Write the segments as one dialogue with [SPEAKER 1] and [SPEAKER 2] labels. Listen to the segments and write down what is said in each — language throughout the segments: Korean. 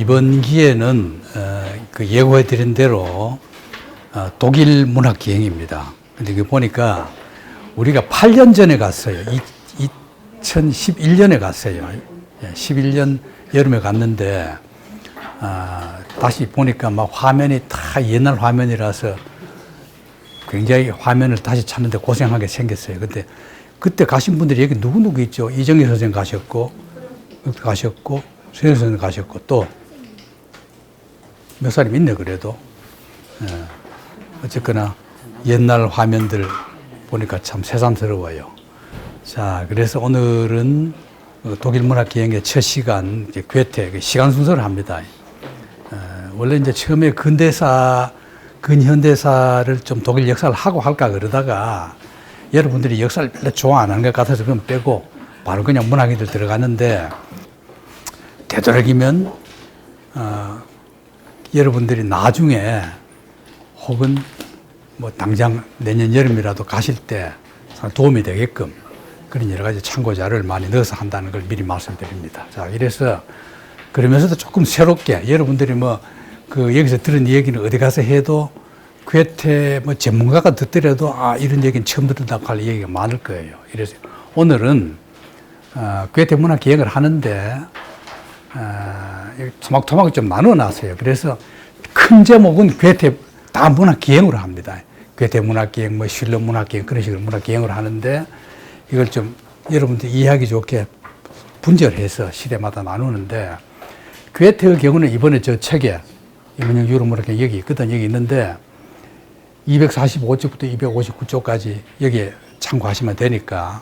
[SPEAKER 1] 이번 기회는 그 예고해 드린 대로 독일 문학 기행입니다. 근데 그 보니까 우리가 8년 전에 갔어요. 2011년에 갔어요. 11년 여름에 갔는데 다시 보니까 막 화면이 다 옛날 화면이라서 굉장히 화면을 다시 찾는데 고생하게 생겼어요. 근데 그때 가신 분들이 여기 누구누구 있죠? 이정희 선생님 가셨고 수현 선생님 가셨고 또 몇 사람 있네 그래도. 어쨌거나 옛날 화면들 보니까 참 새삼스러워요. 자, 그래서 오늘은 독일 문학 기행의 첫 시간, 이제 괴테, 시간 순서를 합니다. 원래 이제 처음에 근현대사를 좀 독일 역사를 하고 할까 그러다가 여러분들이 역사를 별로 좋아 안 하는 것 같아서 그럼 빼고 바로 그냥 문학인들 들어가는데 되도록이면, 여러분들이 나중에 혹은 뭐 당장 내년 여름이라도 가실 때 도움이 되게끔 그런 여러 가지 참고 자료를 많이 넣어서 한다는 걸 미리 말씀드립니다. 자, 이래서 그러면서도 조금 새롭게 여러분들이 여기서 들은 얘기는 어디 가서 해도 괴테 전문가가 듣더라도 이런 얘기는 처음 듣는다고 할 얘기가 많을 거예요. 이래서 오늘은 괴테 문학 기행을 하는데 토막토막 좀 나눠 놨어요. 그래서 큰 제목은 괴테 다 문학 기행으로 합니다. 괴테 문학 기행, 슐러 문학 기행 그런 식으로 문학 기행으로 하는데 이걸 좀 여러분들 이해하기 좋게 분절해서 시대마다 나누는데 괴테의 경우는 이번에 저 책에 이문영 유로 문학 기행 여기 있거든. 여기 있는데 245쪽부터 259쪽까지 여기에 참고하시면 되니까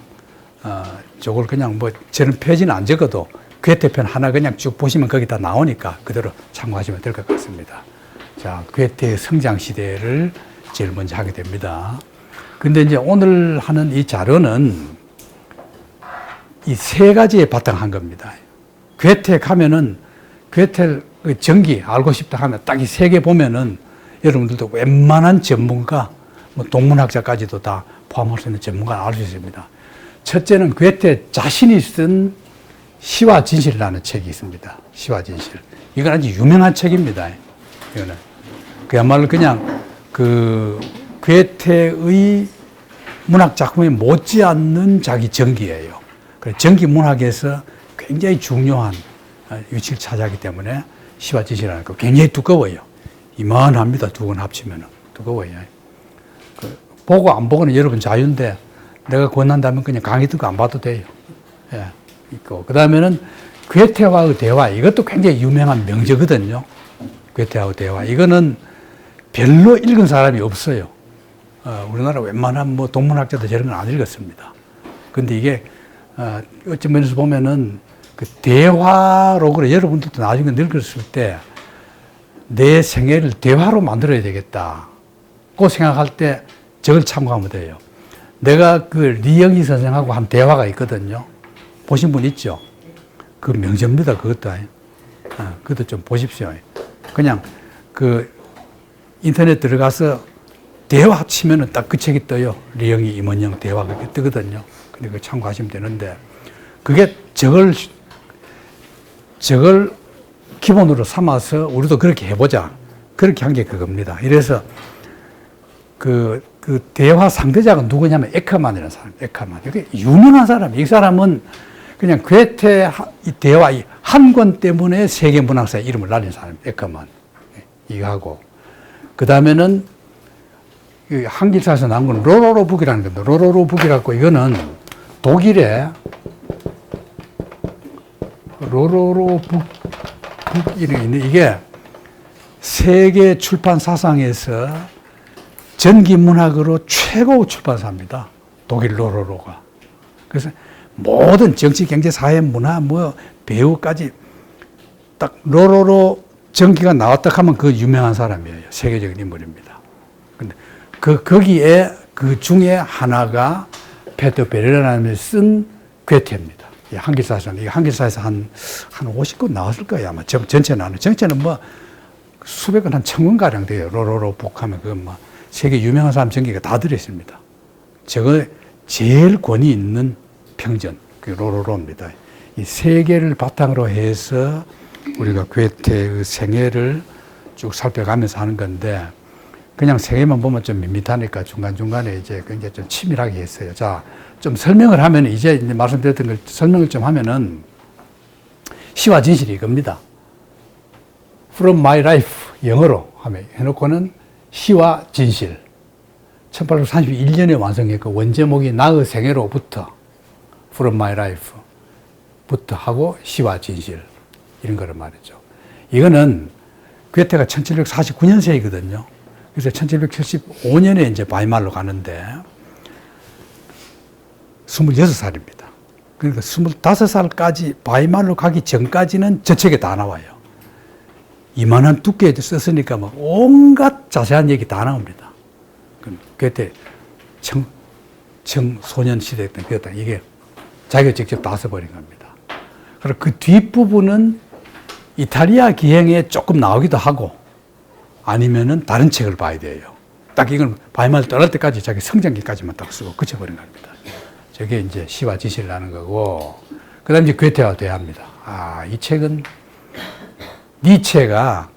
[SPEAKER 1] 저걸 그냥 저는 표지는 안 적어도 괴테편 하나 그냥 쭉 보시면 거기 다 나오니까 그대로 참고하시면 될 것 같습니다. 자, 괴테의 성장 시대를 제일 먼저 하게 됩니다. 근데 이제 오늘 하는 이 자료는 이 세 가지에 바탕한 겁니다. 괴테 가면은 괴테 전기 알고 싶다 하면 딱 이 세 개 보면은 여러분들도 웬만한 전문가, 동문학자까지도 다 포함할 수 있는 전문가를 알 수 있습니다. 첫째는 괴테 자신이 쓴 시와 진실이라는 책이 있습니다. 시와 진실. 이건 아주 유명한 책입니다. 이거는. 그야말로 그냥 괴테의 문학 작품에 못지않는 자기 전기예요. 전기 문학에서 굉장히 중요한 위치를 차지하기 때문에 시와 진실이라는 거 굉장히 두꺼워요. 이만합니다. 두 권 합치면 두꺼워요. 보고 안 보고는 여러분 자유인데 내가 권한다면 그냥 강의 듣고 안 봐도 돼요. 예, 있고 그 다음에는 괴테와의 대화 이것도 굉장히 유명한 명저거든요. 괴테와의 대화 이거는 별로 읽은 사람이 없어요. 우리나라 웬만한 동문학자도 저런 건 안 읽었습니다. 근데 이게 어떤 면에서 보면은 그 대화로 그래 여러분들도 나중에 늙었을 때 내 생애를 대화로 만들어야 되겠다. 그 생각할 때 저걸 참고하면 돼요. 내가 리영희 선생하고 한 대화가 있거든요. 보신 분 있죠? 그 명저입니다. 그것도. 그것도 좀 보십시오. 그냥 인터넷 들어가서 대화 치면은 딱 그 책이 떠요. 리영희, 임원영 대화 그게 뜨거든요. 근데 그거 참고하시면 되는데 그게 저걸 기본으로 삼아서 우리도 그렇게 해보자. 그렇게 한 게 그겁니다. 이래서 그 대화 상대자가 누구냐면 에커만이라는 사람, 에커만. 이게 유명한 사람. 이 사람은 그냥 괴테 대화 한 권 때문에 세계 문학사의 이름을 날린 사람, 에커만. 이거 하고. 그 다음에는 한길사에서 나온 건 로로로 북이라는 겁니다. 로로로 북이라고 이거는 독일의 로로로 북 이름이 있는데 이게 세계 출판 사상에서 전기 문학으로 최고 출판사입니다. 독일 로로로가. 그래서 모든 정치, 경제, 사회, 문화, 배우까지 딱 로로로 전기가 나왔다 하면 그 유명한 사람이에요. 세계적인 인물입니다. 근데 거기에 그 중에 하나가 페터 베르라는 쓴 괴테입니다. 한길사에서는, 이게 한길사에서 한 50권 나왔을 거예요. 아마 전체는 수백권, 한 1000권가량 돼요. 로로로 북하면 세계 유명한 사람 전기가 다 들어있습니다. 저거 제일 권위 있는 평전, 그 로로로입니다. 이 세 개를 바탕으로 해서 우리가 괴테의 생애를 쭉 살펴가면서 하는 건데, 그냥 생애만 보면 좀 밋밋하니까 중간중간에 이제 굉장히 좀 치밀하게 했어요. 자, 좀 설명을 하면, 이제 말씀드렸던 걸 설명을 좀 하면은, 시와 진실이 이겁니다. From my life, 영어로 하면 해놓고는 시와 진실. 1831년에 완성했고, 원제목이 나의 생애로부터, From my life 부터 하고, 시와 진실. 이런 거를 말이죠. 이거는 괴테가 1749년생이거든요. 그래서 1775년에 이제 바이말로 가는데 26살입니다. 그러니까 25살까지 바이말로 가기 전까지는 저 책에 다 나와요. 이만한 두께에 썼으니까 막 온갖 자세한 얘기 다 나옵니다. 괴테 청소년 시대 때 그랬다. 이게 자기가 직접 다 써버린 겁니다. 그리고 그 뒷부분은 이탈리아 기행에 조금 나오기도 하고 아니면은 다른 책을 봐야 돼요. 딱 이건 바이말 떠날 때까지 자기 성장기까지만 딱 쓰고 그쳐버린 겁니다. 저게 이제 시와 진실이라는 거고, 그 다음에 이제 괴테와 대화입니다. 아, 이 책은 니체가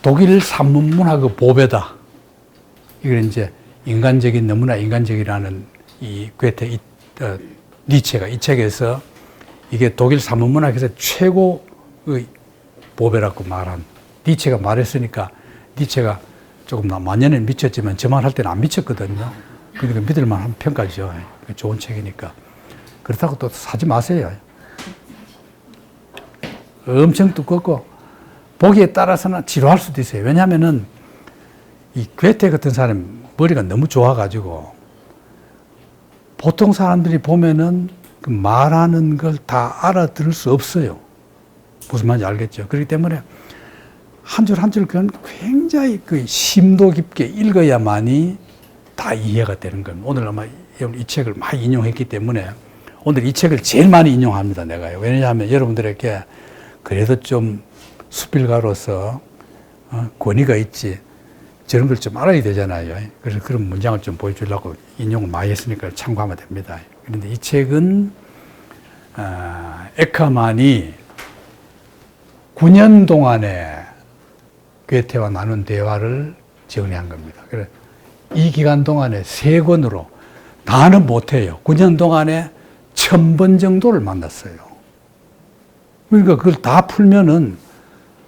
[SPEAKER 1] 독일 산문문학의 보배다. 이걸 이제 인간적인, 너무나 인간적이라는 이 괴테, 니체가 이 책에서 이게 독일 산문문학에서 최고의 보배라고 말한, 니체가 말했으니까 니체가 조금 만년에 미쳤지만 저 말 할 때는 안 미쳤거든요. 그러니까 믿을 만한 평가죠. 좋은 책이니까. 그렇다고 또 사지 마세요. 엄청 두껍고 보기에 따라서는 지루할 수도 있어요. 왜냐하면은 이 괴테 같은 사람 머리가 너무 좋아가지고 보통 사람들이 보면은 그 말하는 걸 다 알아들을 수 없어요. 무슨 말인지 알겠죠? 그렇기 때문에 한 줄 한 줄 그건 굉장히 그 심도 깊게 읽어야만이 다 이해가 되는 겁니다. 오늘 아마 이 책을 많이 인용했기 때문에 오늘 이 책을 제일 많이 인용합니다, 내가요. 왜냐하면 여러분들에게 그래도 좀 수필가로서 권위가 있지, 저런 걸 좀 알아야 되잖아요. 그래서 그런 문장을 좀 보여주려고 인용을 많이 했으니까 참고하면 됩니다. 그런데 이 책은 에커만이 9년 동안에 괴테와 나눈 대화를 정리한 겁니다. 그래서 이 기간 동안에 3권으로 다는 못해요. 9년 동안에 1000번 정도를 만났어요. 그러니까 그걸 다 풀면은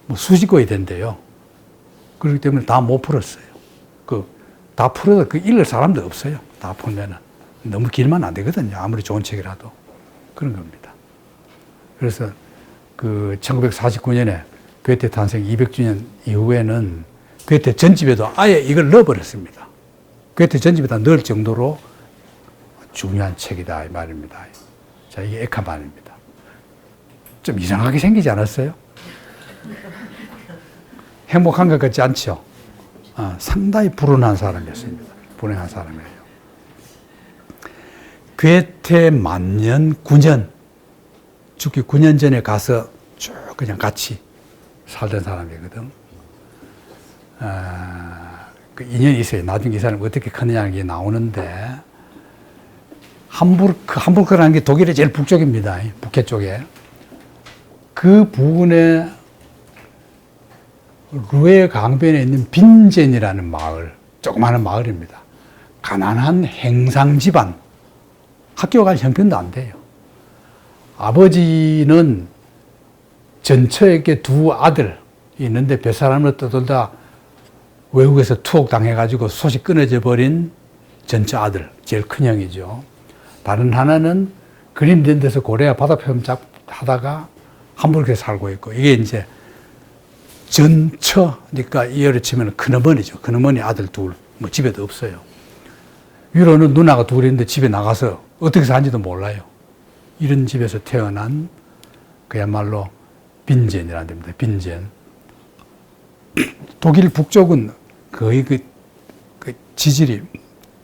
[SPEAKER 1] 뭐 수십 권이 된대요. 그렇기 때문에 다 못 풀었어요. 다 풀어도 그 읽을 사람도 없어요. 다 풀면은. 너무 길면 안 되거든요. 아무리 좋은 책이라도. 그런 겁니다. 그래서 그 1949년에 괴테 탄생 200주년 이후에는 괴테 전집에도 아예 이걸 넣어버렸습니다. 괴테 전집에다 넣을 정도로 중요한 책이다 이 말입니다. 자, 이게 에카만입니다. 좀 이상하게 생기지 않았어요? 행복한 것 같지 않죠? 상당히 불운한 사람이었습니다. 불행한 사람이에요. 괴테 만년 9년, 죽기 9년 전에 가서 쭉 그냥 같이 살던 사람이거든. 그 인연이 있어요. 나중에 이 사람이 어떻게 크느냐는 게 나오는데, 함부르크라는 게 독일의 제일 북쪽입니다. 북해 쪽에. 그 부근에 루에 강변에 있는 빈젠이라는 마을, 조그마한 마을입니다. 가난한 행상 집안, 학교 갈 형편도 안 돼요. 아버지는 전처에게 2 아들이 있는데 뱃사람으로 떠돌다 외국에서 투옥당해가지고 소식 끊어져 버린 전처 아들, 제일 큰 형이죠. 다른 하나는 그림된 데서 고래와 바다 표현 하다가 함부르크에 살고 있고, 이게 이제 전처니까 이어를 치면 큰어머니죠. 큰어머니 아들 2, 뭐 집에도 없어요. 위로는 누나가 2 있는데 집에 나가서 어떻게 사는지도 몰라요. 이런 집에서 태어난 그야말로 빈젠이라는 데입니다. 빈젠. 독일 북쪽은 거의 그 지질이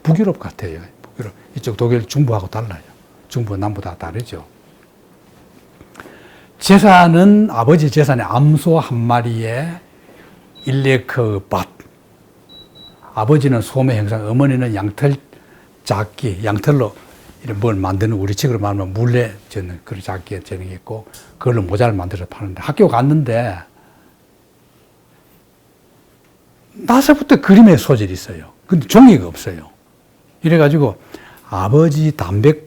[SPEAKER 1] 북유럽 같아요. 북유럽. 이쪽 독일 중부하고 달라요. 중부, 남부 다 다르죠. 재산은 아버지 재산의 암소 1마리에 1레크 밭. 아버지는 소매 형상, 어머니는 양털 작기, 양털로 이런 뭘 만드는 우리 측으로 말하면 물레 저는 그런 작게 저는 있고 그걸로 모자를 만들어서 파는데 학교 갔는데 나서부터 그림에 소질이 있어요. 근데 종이가 없어요. 이래가지고 아버지 담배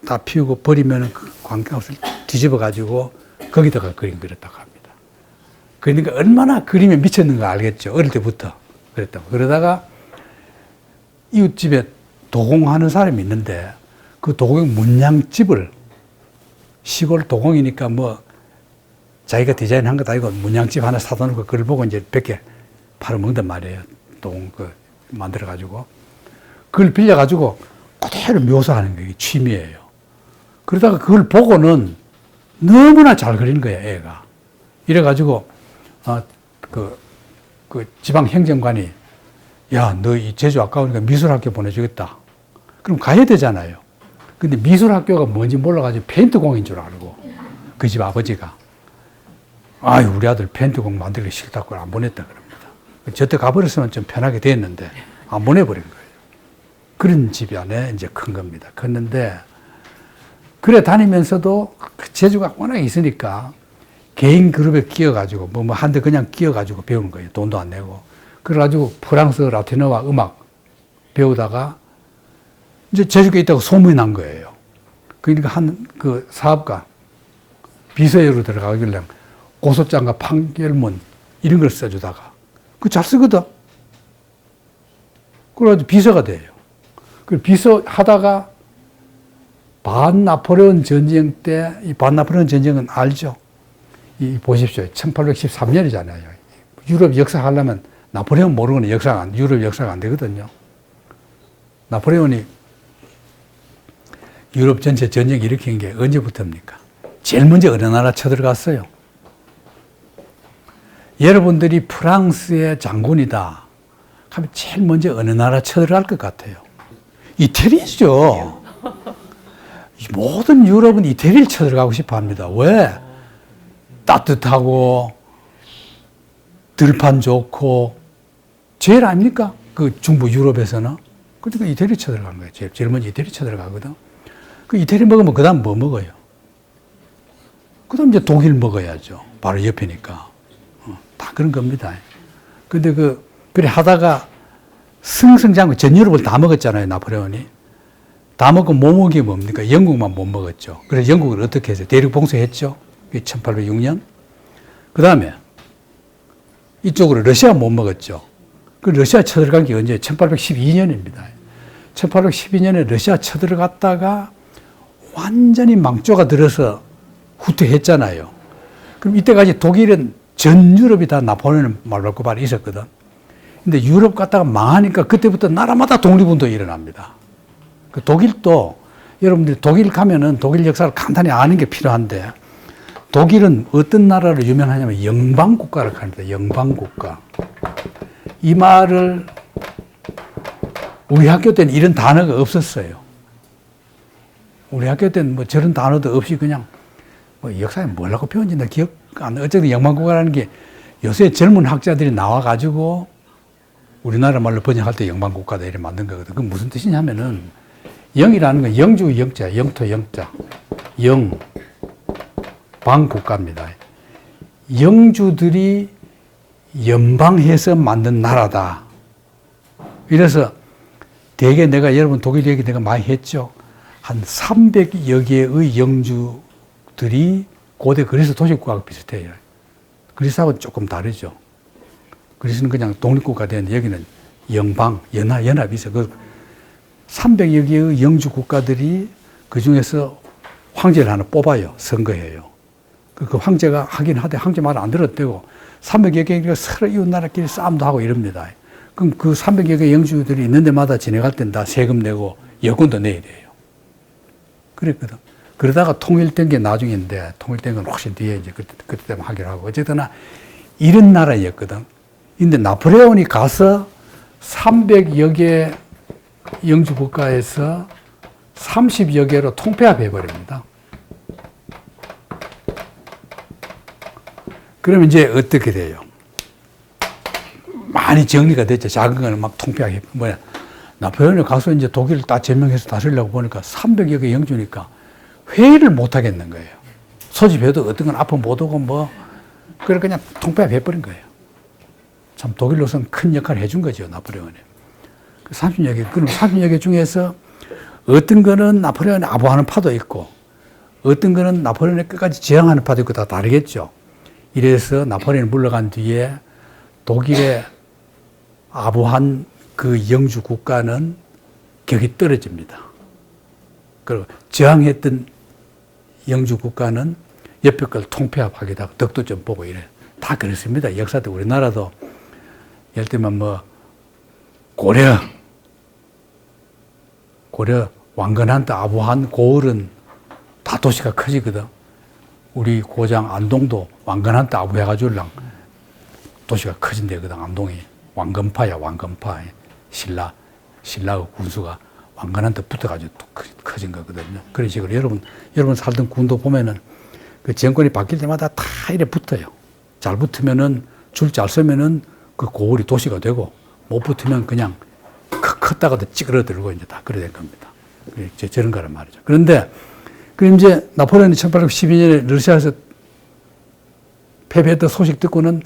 [SPEAKER 1] 다 피우고 버리면 그 광각을 뒤집어가지고 거기다가 그림 그렸다고 합니다. 그러니까 얼마나 그림에 미쳤는가 알겠죠. 어릴 때부터 그랬다고. 그러다가 이웃집에 도공하는 사람이 있는데 그 도공 문양집을 시골 도공이니까 뭐 자기가 디자인한 것도 아니고 문양집 하나 사다 놓고 그걸 보고 이제 100개 팔아먹는단 말이에요. 도공 만들어가지고. 그걸 빌려가지고 그대로 묘사하는 게 취미예요. 그러다가 그걸 보고는 너무나 잘 그리는 거예요, 애가. 이래가지고, 그 지방 행정관이, 야, 너 이 제주 아까우니까 미술학교 보내주겠다. 그럼 가야 되잖아요. 근데 미술학교가 뭔지 몰라가지고 페인트공인 줄 알고, 그 집 아버지가. 아유, 우리 아들 페인트공 만들기 싫다고 안 보냈다 그럽니다. 저때 가버렸으면 좀 편하게 됐는데, 안 보내버린 거예요. 그런 집 안에 이제 큰 겁니다. 컸는데, 그래 다니면서도 재주가 워낙 있으니까 개인 그룹에 끼어가지고, 한데 그냥 끼어가지고 배우는 거예요. 돈도 안 내고. 그래가지고 프랑스 라틴어와 음악 배우다가 이제 제주도에 있다고 소문이 난 거예요. 그러니까 그 사업가, 비서로 들어가길래 고소장과 판결문 이런 걸 써주다가 그 잘 쓰거든. 그래가지고 비서가 돼요. 그 비서 하다가 반나폴레온 전쟁 때, 이 반나폴레온 전쟁은 알죠? 보십시오. 1813년이잖아요. 유럽 역사 하려면 나폴레온 모르고는 유럽 역사가 안 되거든요. 나폴레온이 유럽 전체 전쟁 일으킨 게 언제부터입니까? 제일 먼저 어느 나라 쳐들어갔어요? 여러분들이 프랑스의 장군이다 하면 제일 먼저 어느 나라 쳐들어갈 것 같아요? 이태리죠. 모든 유럽은 이태리를 쳐들어가고 싶어 합니다. 왜? 따뜻하고, 들판 좋고, 제일 아닙니까? 그 중부 유럽에서는. 그러니까 이태리 쳐들어간 거예요. 제일 먼저 이태리 쳐들어가거든. 그 이태리 먹으면 그 다음 뭐 먹어요? 그 다음 이제 독일 먹어야죠. 바로 옆이니까. 다 그런 겁니다. 근데 그래 하다가 승승장구 전 유럽을 다 먹었잖아요. 나폴레온이. 다 먹고 못 먹은 게 뭡니까? 영국만 못 먹었죠. 그래서 영국을 어떻게 했어요? 대륙 봉쇄했죠. 1806년. 그 다음에 이쪽으로 러시아 못 먹었죠. 그 러시아 쳐들어간 게 언제? 1812년입니다. 1812년에 러시아 쳐들어갔다가 완전히 망조가 들어서 후퇴했잖아요. 그럼 이때까지 독일은 전 유럽이 다 나폴레옹 말발굽발이 있었거든. 근데 유럽 갔다가 망하니까 그때부터 나라마다 독립운동이 일어납니다. 그 독일도 여러분들이 독일 가면은 독일 역사를 간단히 아는 게 필요한데 독일은 어떤 나라로 유명하냐면 영방국가를 합니다. 영방국가. 이 말을 우리 학교 때는 이런 단어가 없었어요. 우리 학교 때는 뭐 저런 단어도 없이 그냥 뭐 역사에 뭐라고 표현인지 나 기억 안 나. 어쨌든 영방국가라는 게 요새 젊은 학자들이 나와가지고 우리나라 말로 번역할 때 영방국가다 이렇게 만든 거거든. 그게 무슨 뜻이냐면은 영이라는 건 영주 영자, 영토 영자, 영방국가입니다. 영주들이 연방해서 만든 나라다. 이래서 대개 내가 여러분 독일 얘기 내가 많이 했죠. 한 300여 개의 영주들이 고대 그리스 도시국가가 비슷해요. 그리스하고는 조금 다르죠. 그리스는 그냥 독립국가 되는데 여기는 영방, 연합이 있어요. 그 300여 개의 영주 국가들이 그 중에서 황제를 하나 뽑아요. 선거해요. 그 황제가 하긴 하되 황제 말 안 들어도 되고 300여 개가 서로 이웃 나라끼리 싸움도 하고 이럽니다. 그럼 그 300여 개 영주들이 있는 데마다 지내갈 땐 다 세금 내고 여권도 내야 돼요. 그랬거든. 그러다가 통일된 게 나중인데 통일된 건 훨씬 뒤에 이제 그때 때문에 하기로 하고 어쨌거나 이런 나라였거든. 근데 나폴레온이 가서 300여 개 영주 국가에서 30여 개로 통폐합해 버립니다. 그러면 이제 어떻게 돼요? 많이 정리가 됐죠. 작은 거는 막 통폐합해. 나폴레옹이 가서 이제 독일을 딱 점령해서 다스리려고 보니까 300여 개 영주니까 회의를 못 하겠는 거예요. 소집해도 어떤 건 앞은 못 오고 뭐, 그래 그냥 통폐합해버린 거예요. 참 독일로서는 큰 역할을 해준 거죠, 나폴레옹이. 30여 개, 그럼 30여 개 중에서 어떤 거는 나폴레옹이 아부하는 파도 있고, 어떤 거는 나폴레옹이 끝까지 저항하는 파도 있고 다 다르겠죠. 이래서 나폴레옹이 물러간 뒤에 독일의 아부한 그 영주 국가는 격이 떨어집니다. 그리고 저항했던 영주 국가는 옆에 걸 통폐합하기다가 덕도 좀 보고 이래. 다 그렇습니다. 역사도 우리나라도 예를 들면 뭐 고려 왕건한테 아부한 고을은 다 도시가 커지거든. 우리 고장 안동도 왕건한테 아부해가지고 도시가 커진대거든. 안동이 왕건파야, 왕건파. 신라의 군수가 왕건한테 붙어가지고 또 커진 거거든요. 그런 식으로 여러분 살던 군도 보면은 그 정권이 바뀔 때마다 다 이래 붙어요. 잘 붙으면은 줄 잘 서면은 그 고을이 도시가 되고 못 붙으면 그냥 컸다가도 찌그러들고 이제 다 그래 된 겁니다. 저런 거란 말이죠. 그런데 그 이제 나폴레옹이 1812년에 러시아에서 패배했던 소식 듣고는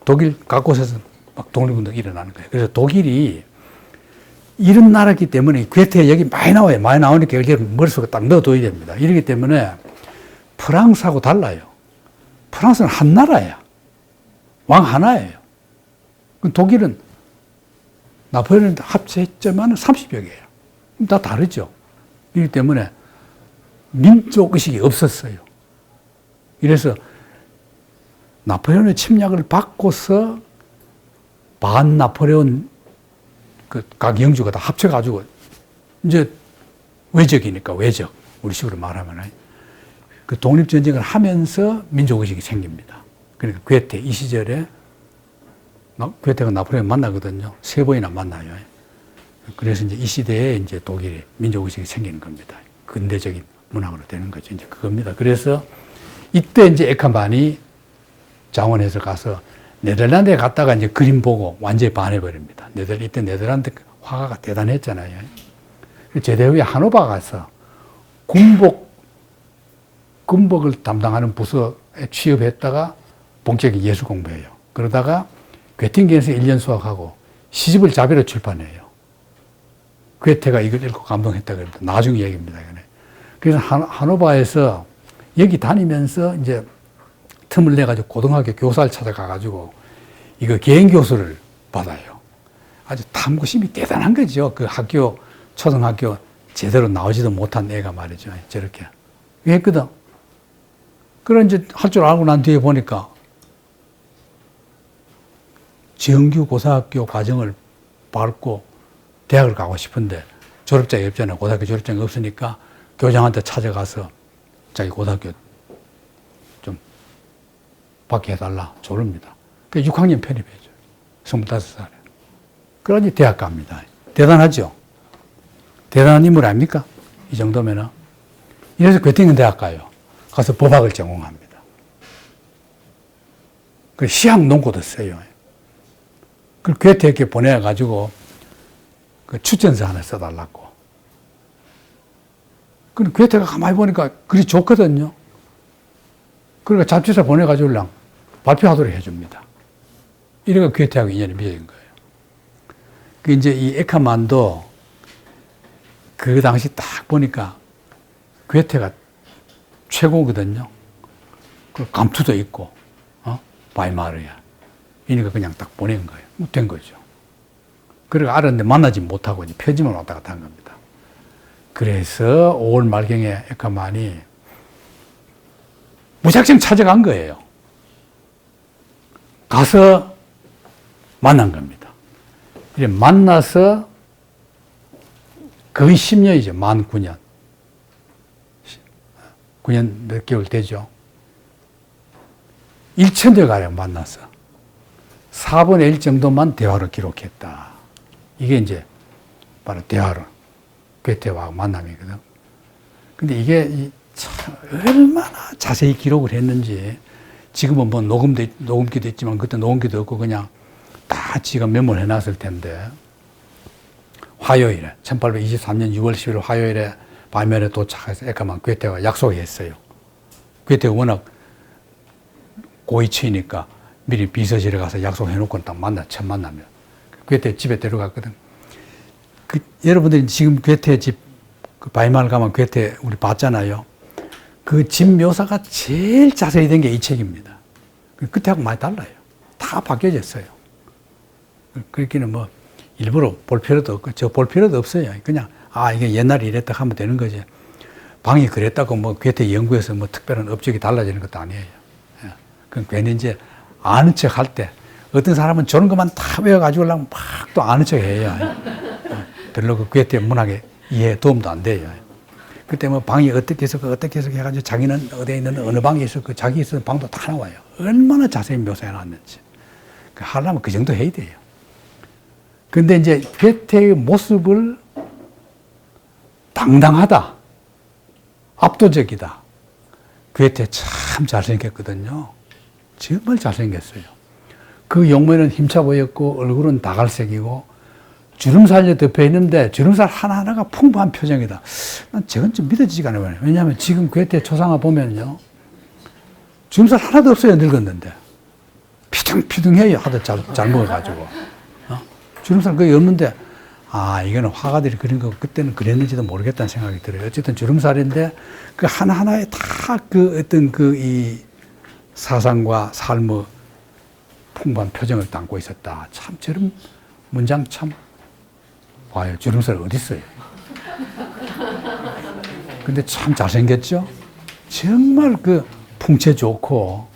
[SPEAKER 1] 독일 각곳에서 막 독립운동이 일어나는 거예요. 그래서 독일이 이런 나라이기 때문에 괴테 여기 많이 나와요. 많이 나오니까 여기 머릿속에 딱 넣어둬야 됩니다. 이러기 때문에 프랑스하고 달라요. 프랑스는 한 나라야. 왕 하나예요. 독일은 나폴레옹 합쳤지만 30여 개예요. 다 다르죠. 이기 때문에 민족 의식이 없었어요. 이래서 나폴레옹의 침략을 받고서 반 나폴레옹 각 영주가 다 합쳐가지고 이제 외적이니까 외적 우리식으로 말하면 그 독립전쟁을 하면서 민족의식이 생깁니다. 그러니까 괴테 이 시절에 괴테가 나폴레옹 만나거든요. 3번이나 만나요. 그래서 이제 이 시대에 이제 독일의 민족의식이 생기는 겁니다. 근대적인 문학으로 되는 거죠. 이제 그겁니다. 그래서 이때 이제 에카만이 장원에서 가서 네덜란드에 갔다가 이제 그림 보고 완전히 반해버립니다. 이때 네덜란드 화가가 대단했잖아요. 제대 후에 하노바 가서 군복을 담당하는 부서에 취업했다가 본격적인 예술 공부해요. 그러다가 괴팅겐에서 1년 수학하고 시집을 자비로 출판해요. 괴테가 이걸 읽고 감동했다 그럽니다. 나중 얘기입니다. 그래서 하노바에서 여기 다니면서 이제 틈을 내가지고 고등학교 교사를 찾아가가지고 이거 개인 교수를 받아요. 아주 탐구심이 대단한 거죠. 그 학교, 초등학교 제대로 나오지도 못한 애가 말이죠. 저렇게. 했거든. 그런 이제 할 줄 알고 난 뒤에 보니까 정규 고등학교 과정을 밟고 대학을 가고 싶은데 졸업장이 없잖아요. 고등학교 졸업장이 없으니까 교장한테 찾아가서 자기 고등학교 좀 받게 해달라 조릅니다. 그 6학년 편입해줘. 25살에. 그러니 대학 갑니다. 대단하죠? 대단한 인물 아닙니까? 이 정도면은. 이래서 괴팅은 대학 가요. 가서 법학을 전공합니다. 그 시학 논고도 써요. 그 괴테에게 보내가지고 그 추천서 하나 써달라고. 그럼 괴테가 가만히 보니까 글이 좋거든요. 그러니까 잡지사 보내가지고 발표하도록 해줍니다. 이래가 괴테하고 인연이 맺어진 거예요. 그 이제 이 에카만도 그 당시 딱 보니까 괴테가 최고거든요. 그 감투도 있고, 바이마르야. 이니까 그냥 딱 보낸 거예요. 된 거죠. 그래가 알았는데 만나지 못하고 이제 편지만 왔다 갔다 한 겁니다. 그래서 5월 말경에 에카만이 무작정 찾아간 거예요. 가서 만난 겁니다. 이래 만나서 거의 10년이죠. 만 9년. 9년 몇 개월 되죠. 1천여 가량 만나서 4분의 1 정도만 대화로 기록했다. 이게 이제 바로 대화로 괴테와 만남이거든. 근데 이게 참 얼마나 자세히 기록을 했는지 지금은 뭐 녹음기도 있지만 그때 녹음기도 없고 그냥 다 지가 메모를 해놨을 텐데 화요일에 1823년 6월 10일 화요일에 밤에 도착해서 에카만 괴테가 약속했어요. 괴테가 워낙 고위치니까 미리 비서실에 가서 약속해놓고 딱 첫 만나면 괴테 집에 데려갔거든. 여러분들이 지금 괴테 집 바이마르 가면 괴테 우리 봤잖아요. 그 집 묘사가 제일 자세히 된 게 이 책입니다. 그때하고 많이 달라요. 다 바뀌어졌어요. 그렇기는 뭐 일부러 볼 필요도 없고 저 볼 필요도 없어요. 그냥 이게 옛날에 이랬다 하면 되는 거지. 방이 그랬다고 뭐 괴테 연구에서 뭐 특별한 업적이 달라지는 것도 아니에요. 그건 괜히 이제 아는 척 할 때 어떤 사람은 저런 것만 다 외워가지고 막 또 아는 척 해요. 별로 그 괴테 문학에 이해에 도움도 안 돼요. 그때 뭐 방이 어떻게 해서 해가지고 자기는 어디에 있는 어느 방에 있어 그 자기 있는 방도 다 나와요. 얼마나 자세히 묘사해 놨는지. 하려면 그 정도 해야 돼요. 근데 이제 괴테의 모습을 당당하다, 압도적이다. 괴테 참 잘생겼거든요. 정말 잘생겼어요. 그 용모는 힘차 보였고 얼굴은 다갈색이고 주름살이 덮여 있는데 주름살 하나하나가 풍부한 표정이다. 난 저건 좀 믿어지지가 않아요. 왜냐하면 지금 괴테 초상화 보면요. 주름살 하나도 없어요. 늙었는데. 피둥피둥해요. 하도 잘 먹어가지고. 주름살 거의 없는데 이거는 화가들이 그린 거 그때는 그랬는지도 모르겠다는 생각이 들어요. 어쨌든 주름살인데 그 하나하나에 다 그 어떤 그 이 사상과 삶의 풍부한 표정을 담고 있었다. 참 저런 문장 참 와요. 주름살 어디 있어요? 근데 참 잘생겼죠? 정말 그 풍채 좋고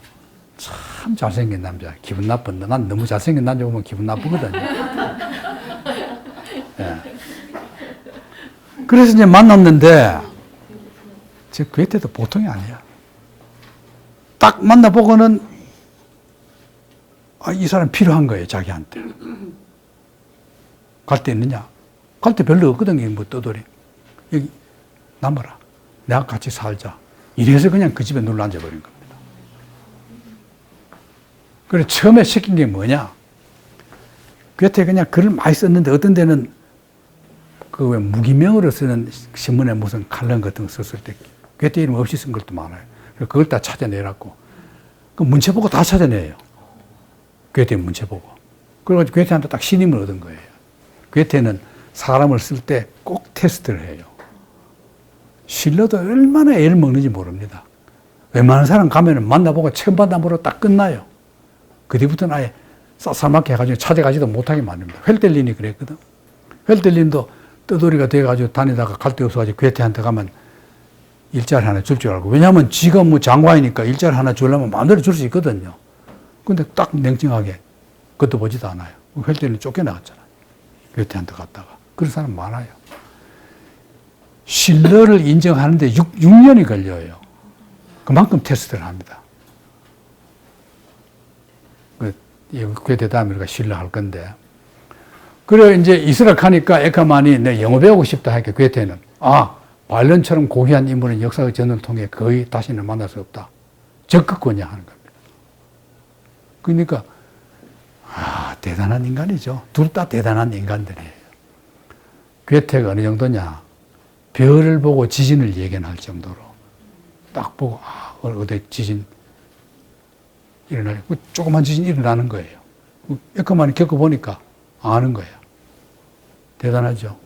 [SPEAKER 1] 참 잘생긴 남자. 기분 나쁜데 난 너무 잘생긴 남자 보면 기분 나쁘거든요. 예. 그래서 이제 만났는데 저 괴테도 보통이 아니야. 딱 만나보고는 이 사람 필요한 거예요. 자기한테. 갈 데 있느냐? 갈 데 별로 없거든요. 뭐 떠돌이. 여기 남아라. 내가 같이 살자. 이래서 그냥 그 집에 눌러 앉아버린 겁니다. 그래 처음에 시킨 게 뭐냐? 괴테 그냥 글을 많이 썼는데 어떤 데는 그 왜 무기명으로 쓰는 신문에 무슨 칼럼 같은 거 썼을 때 괴테 이름 없이 쓴 것도 많아요. 그걸 다 찾아내라고. 그 문체 보고 다 찾아내요. 괴테 문체 보고. 그래가지고 괴테한테 딱 신임을 얻은 거예요. 괴테는 사람을 쓸 때 꼭 테스트를 해요. 실러도 얼마나 애를 먹는지 모릅니다. 웬만한 사람 가면은 만나보고 처음 만나보러 딱 끝나요. 그 뒤부터는 아예 쌀쌀맞게 해가지고 찾아가지도 못하게 만듭니다. 헬델린이 그랬거든. 헬델린도 떠돌이가 돼가지고 다니다가 갈 데 없어가지고 괴테한테 가면 일자리 하나 줄 줄 알고. 왜냐하면 지가 뭐 장관이니까 일자리 하나 주려면 마음대로 줄 수 있거든요. 근데 딱 냉정하게 그것도 보지도 않아요. 헬델린 쫓겨나갔잖아요. 괴테한테 갔다가. 그런 사람 많아요. 실러를 인정하는데 6년이 걸려요. 그만큼 테스트를 합니다. 괴테 다음에 우리가 실러 할 건데. 그래, 이제 이스라엘 가니까 에카만이 내 영어 배우고 싶다 하니까 괴테는, 바일런처럼 고귀한 인물은 역사의 전을 통해 거의 다시는 만날 수 없다. 적극 권유하는 겁니다. 그러니까, 대단한 인간이죠. 둘 다 대단한 인간들이에요. 괴테가 어느 정도냐. 별을 보고 지진을 예견할 정도로 딱 보고, 어디 지진 일어나고, 조그만 지진 일어나는 거예요. 에카만이 겪어보니까 아는 거예요. 대단하죠.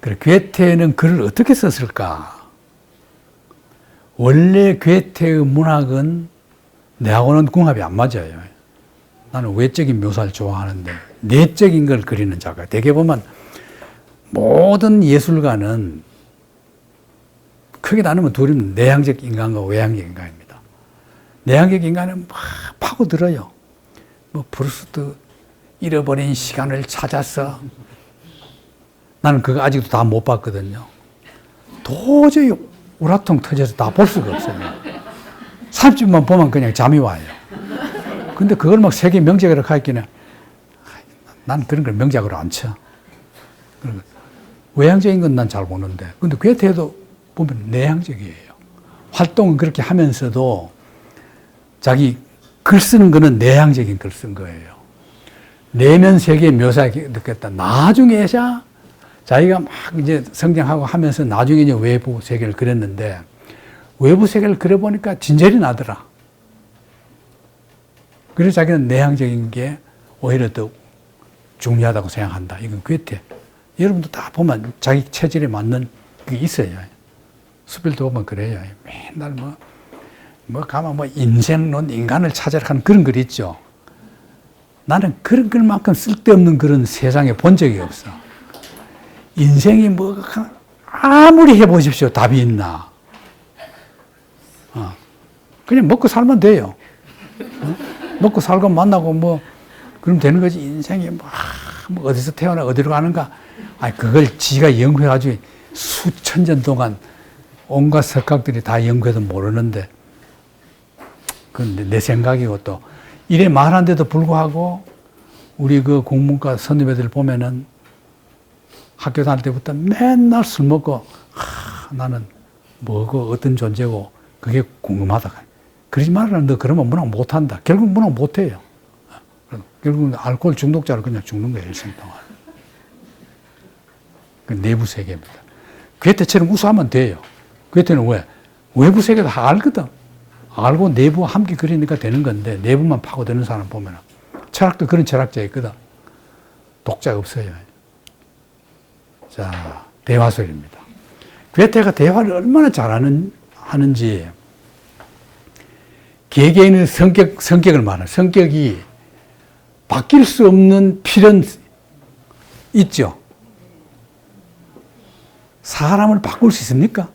[SPEAKER 1] 그래, 괴테는 글을 어떻게 썼을까? 원래 괴테의 문학은 내하고는 궁합이 안 맞아요. 나는 외적인 묘사를 좋아하는데 내적인 걸 그리는 작가. 대개 보면 모든 예술가는 크게 나누면 둘은 내향적 인간과 외향적 인간입니다. 내향적 인간은 막 파고들어요. 뭐 프루스트 잃어버린 시간을 찾아서 나는 그거 아직도 다 못 봤거든요. 도저히 우라통 터져서 다 볼 수가 없어요. 30분만 보면 그냥 잠이 와요. 근데 그걸 막 세계 명작으로 가있기는 난 그런 걸 명작으로 안 쳐. 외향적인 건 난 잘 보는데 근데 괴테도 보면 내향적이에요. 활동은 그렇게 하면서도 자기 글 쓰는 거는 내향적인 글 쓴 거예요. 내면 세계 묘사하게 느꼈다. 나중에 자기가 막 이제 성장하고 하면서 나중에 이제 외부 세계를 그렸는데 외부 세계를 그려보니까 진절이 나더라. 그래서 자기는 내향적인 게 오히려 더 중요하다고 생각한다. 이건 괴테. 여러분도 다 보면 자기 체질에 맞는 게 있어요. 수필도 보면 그래요. 맨날 가면 인생론, 인간을 찾아라 하는 그런 글 있죠. 나는 그런 글만큼 쓸데없는 그런 세상에 본 적이 없어. 인생이 아무리 해보십시오. 답이 있나. 그냥 먹고 살면 돼요. 먹고 살고 만나고 그럼 되는 거지. 인생이 어디서 태어나 어디로 가는가. 그걸 지가 연구해가지고 수천 년 동안 온갖 석학들이 다 연구해도 모르는데, 그건 내 생각이고 또, 이래 말하는데도 불구하고, 우리 그 국문과 선후배들 보면은 학교 다닐 때부터 맨날 술 먹고, 나는 뭐고 어떤 존재고, 그게 궁금하다. 그러지 말라. 너 그러면 문학 못한다. 결국 문학 못해요. 결국은 알코올 중독자로 그냥 죽는 거예요, 일생 동안. 그 내부 세계입니다. 괴테처럼 우수하면 돼요. 괴테는 왜? 외부 세계도 알거든. 알고 내부와 함께 그리니까 되는 건데, 내부만 파고드는 사람 보면 철학도 그런 철학자 있거든. 독자가 없어요. 자, 대화설입니다. 괴테가 대화를 얼마나 하는지, 개개인의 성격을 말하는, 성격이 바뀔 수 없는 필연 있죠. 사람을 바꿀 수 있습니까?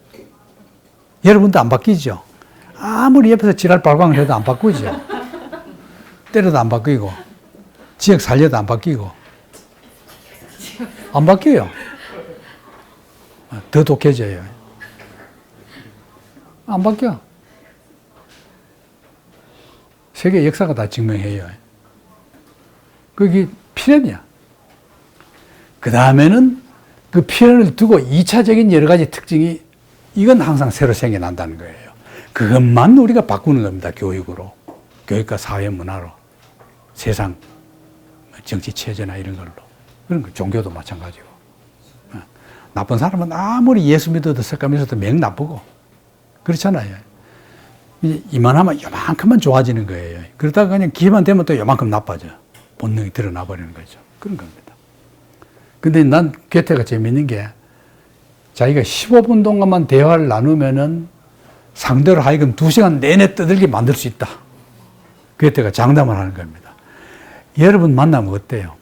[SPEAKER 1] 여러분도 안 바뀌죠? 아무리 옆에서 지랄 발광을 해도 안 바꾸죠? 때려도 안 바뀌고, 지역 살려도 안 바뀌고, 안 바뀌어요. 더 독해져요. 안 바뀌어. 세계 역사가 다 증명해요. 그게 필연이야. 그 다음에는 그 필연을 두고 2차적인 여러 가지 특징이, 이건 항상 새로 생겨난다는 거예요. 그것만 우리가 바꾸는 겁니다. 교육으로. 교육과 사회 문화로. 세상, 정치 체제나 이런 걸로. 그런 거, 종교도 마찬가지고. 나쁜 사람은 아무리 예수 믿어도 석가면서도 맹 나쁘고. 그렇잖아요. 이만하면 요만큼만 좋아지는 거예요. 그러다가 그냥 기회만 되면 또 요만큼 나빠져. 본능이 드러나 버리는 거죠. 그런 겁니다. 근데 난 괴테가 재밌는 게, 자기가 15분 동안만 대화를 나누면은 상대로 하여금 2시간 내내 떠들게 만들 수 있다. 괴테가 장담을 하는 겁니다. 여러분 만나면 어때요?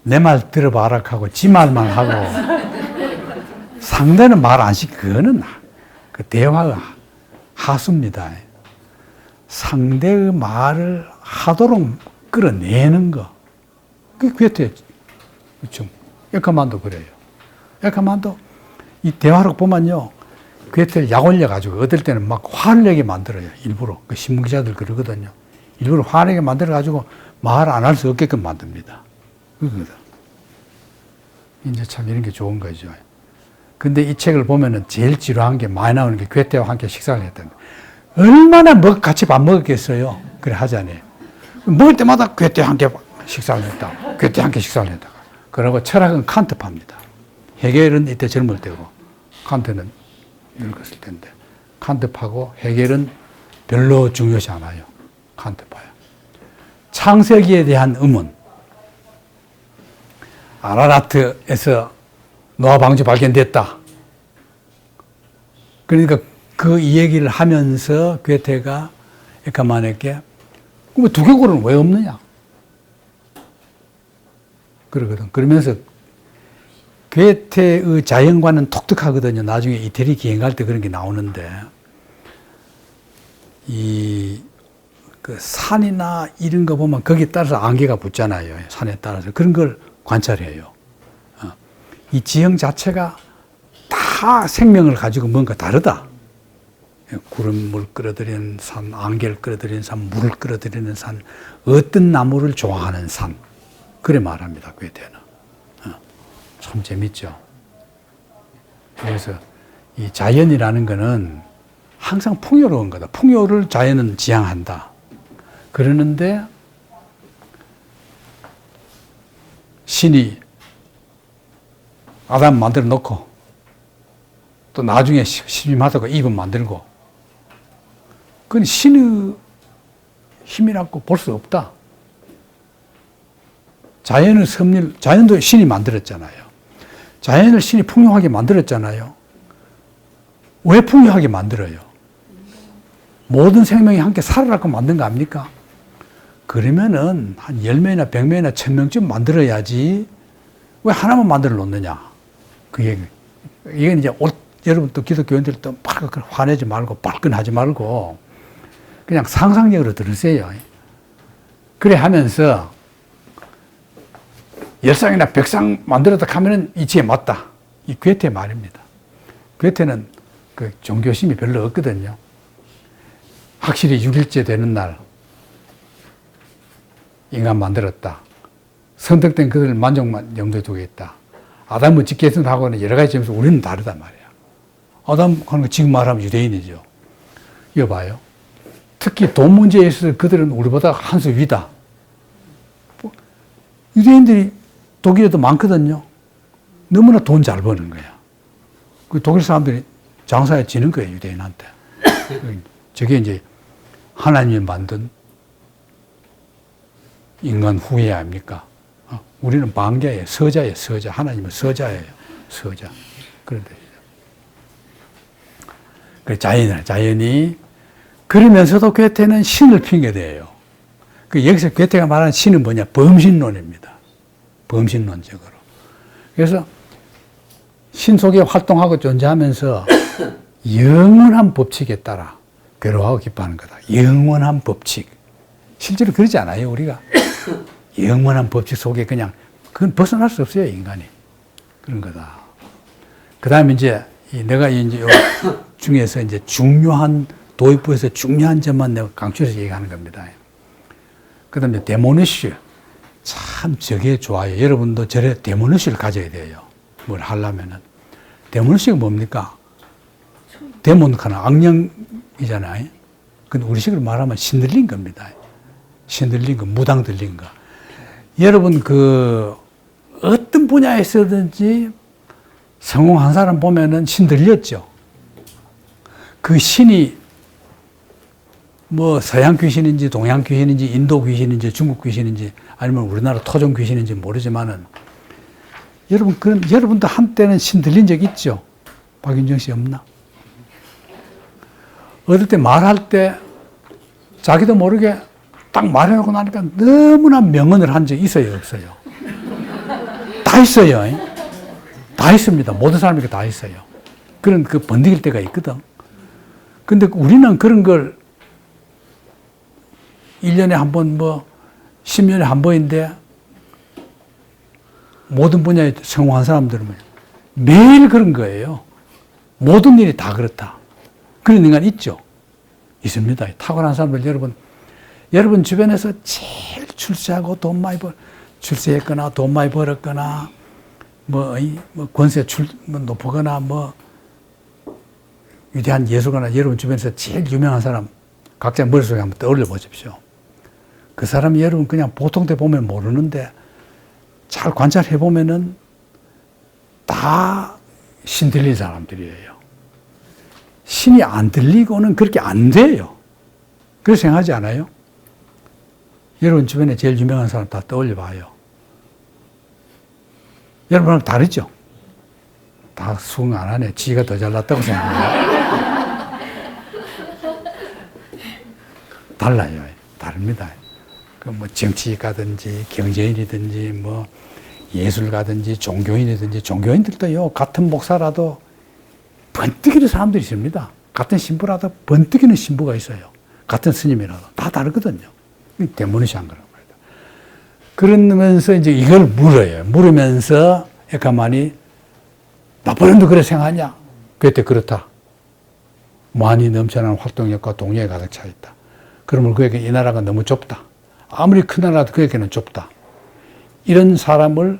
[SPEAKER 1] 내 말 들어봐라 하고 지 말만 하고 상대는 말 안 시키고, 그거는 그 대화가 하수입니다. 상대의 말을 하도록 끌어내는 거. 그게 괴테. 그렇죠. 에카만도 그래요. 에카만도 이 대화록 보면요, 괴테를 약 올려가지고 어떨 때는 막 화를 내게 만들어요. 일부러. 그 신문기자들 그러거든요. 일부러 화내게 만들어가지고 말 안 할 수 없게끔 만듭니다. 그거거든. 이제 참 이런 게 좋은 거죠. 근데 이 책을 보면은 제일 지루한 게 많이 나오는 게, 괴테와 함께 식사를 했던. 얼마나 같이 밥 먹었겠어요. 그래 하잖아요. 먹을 때마다 괴테와 함께 식사를 했다. 괴테와 함께 식사를 했다. 그러고 철학은 칸트파입니다. 헤겔은 이때 젊을 때고, 칸트는 늙었을 텐데, 칸트파고 헤겔은 별로 중요시 않아요. 칸트파야. 창세기에 대한 의문. 아라라트에서 노아 방주 발견됐다. 그러니까 그 이야기를 하면서 괴테가 에카만에게, 그럼 두개골은 왜 없느냐? 그러거든. 그러면서 괴테의 자연관은 독특하거든요. 나중에 이태리 기행 갈 때 그런 게 나오는데, 그 산이나 이런 거 보면 거기에 따라서 안개가 붙잖아요. 산에 따라서. 그런 걸 관찰해요. 이 지형 자체가 다 생명을 가지고 뭔가 다르다. 구름물 끌어들이는 산, 안개를 끌어들이는 산, 물을 끌어들이는 산, 어떤 나무를 좋아하는 산. 그래 말합니다. 괴테는. 참 재밌죠. 그래서 이 자연이라는 거는 항상 풍요로운 거다. 풍요를 자연은 지향한다. 그러는데 신이 아담 만들어 놓고 또 나중에 심심하다고 입은 만들고 그건 신의 힘이라고 볼 수 없다. 자연도 신이 만들었잖아요. 자연을 신이 풍요하게 만들었잖아요. 왜 풍요하게 만들어요? 모든 생명이 함께 살아라고 만든 거 아닙니까? 그러면은 한 10명이나 100명이나 1000명쯤 만들어야지 왜 하나만 만들어 놓느냐. 그 얘기. 이건 이제 여러분 또 기독교인들 또 막 화내지 말고 발끈하지 말고 그냥 상상력으로 들으세요. 그래 하면서 10쌍이나 100쌍 만들었다 하면은 이치에 맞다. 이 괴테 말입니다. 괴테는 그 종교심이 별로 없거든요. 확실히 6일째 되는 날 인간 만들었다. 선택된 그들을 만족만 염두에 두겠다. 아담은 직계선하고는 여러 가지 점에서 우리는 다르단 말이야. 아담 하는 거 지금 말하면 유대인이죠. 이거 봐요. 특히 돈 문제에 있어서 그들은 우리보다 한 수 위다. 유대인들이 독일에도 많거든요. 너무나 돈 잘 버는 거야. 그 독일 사람들이 장사에 지는 거예요, 유대인한테. 저게 이제 하나님이 만든 인간 후예 아닙니까? 우리는 방자예요, 서자예요, 서자. 하나님은 서자예요, 서자. 그런데 자연이 그러면서도 괴테는 신을 핑계대요. 여기서 괴테가 말하는 신은 뭐냐? 범신론입니다. 범신론적으로. 그래서 신 속에 활동하고 존재하면서 영원한 법칙에 따라 괴로워하고 기뻐하는 거다. 영원한 법칙. 실제로 그러지 않아요, 우리가. 영원한 법칙 속에 그건 벗어날 수 없어요, 인간이. 그런 거다. 그 다음에 이제 내가 이제 중에서 이제 중요한 도입부에서 중요한 점만 내가 강조해서 얘기하는 겁니다. 그 다음에 데모니쉬. 참 저게 좋아요. 여러분도 저래 데모니쉬를 가져야 돼요. 뭘 하려면은. 데모니쉬가 뭡니까? 데몬카는 악령이잖아요. 근데 우리식으로 말하면 신들린 겁니다. 신들린 거, 무당 들린 거. 여러분 어떤 분야에서든지 성공한 사람 보면은 신들렸죠. 그 신이 뭐 서양 귀신인지 동양 귀신인지 인도 귀신인지 중국 귀신인지 아니면 우리나라 토종 귀신인지 모르지만은 여러분도 한때는 신 들린 적 있죠? 박윤정 씨 없나? 어릴 때 말할 때 자기도 모르게 딱 말해놓고 나니까 너무나 명언을 한 적 있어요, 없어요? 다 있어요. 다 있습니다. 모든 사람에게 다 있어요. 그런 번득일 때가 있거든. 근데 우리는 그런 걸 1년에 한 번, 10년에 한 번인데 모든 분야에 성공한 사람들은 매일 그런 거예요. 모든 일이 다 그렇다. 그런 인간 있죠? 있습니다. 탁월한 사람들 여러분 주변에서 제일 출세하고 출세했거나 돈 많이 벌었거나 권세 높거나 위대한 예술가나 여러분 주변에서 제일 유명한 사람 각자 머릿속에 한번 떠올려 보십시오. 그 사람이 여러분 그냥 보통 때 보면 모르는데 잘 관찰해 보면은 다 신 들린 사람들이에요. 신이 안 들리고는 그렇게 안 돼요. 그렇게 생각하지 않아요? 여러분 주변에 제일 유명한 사람 다 떠올려 봐요. 여러분하고 다르죠? 다 수긍 안 하네. 지가 더 잘났다고 생각해요. 달라요. 다릅니다. 정치 가든지 경제인이든지 예술가든지 종교인들도요, 같은 목사라도 번뜩이는 사람들이 있습니다. 같은 신부라도 번뜩이는 신부가 있어요. 같은 스님이라도. 다 다르거든요. 데모니시한 거란 말이다. 그러면서 이제 이걸 물어요. 물으면서 가만히 나폴레옹도 그래 생각하냐? 그때 그렇다. 많이 넘쳐나는 활동력과 동료에 가득 차 있다. 그러면 그에게 이 나라가 너무 좁다. 아무리 큰 나라도 그에게는 좁다. 이런 사람을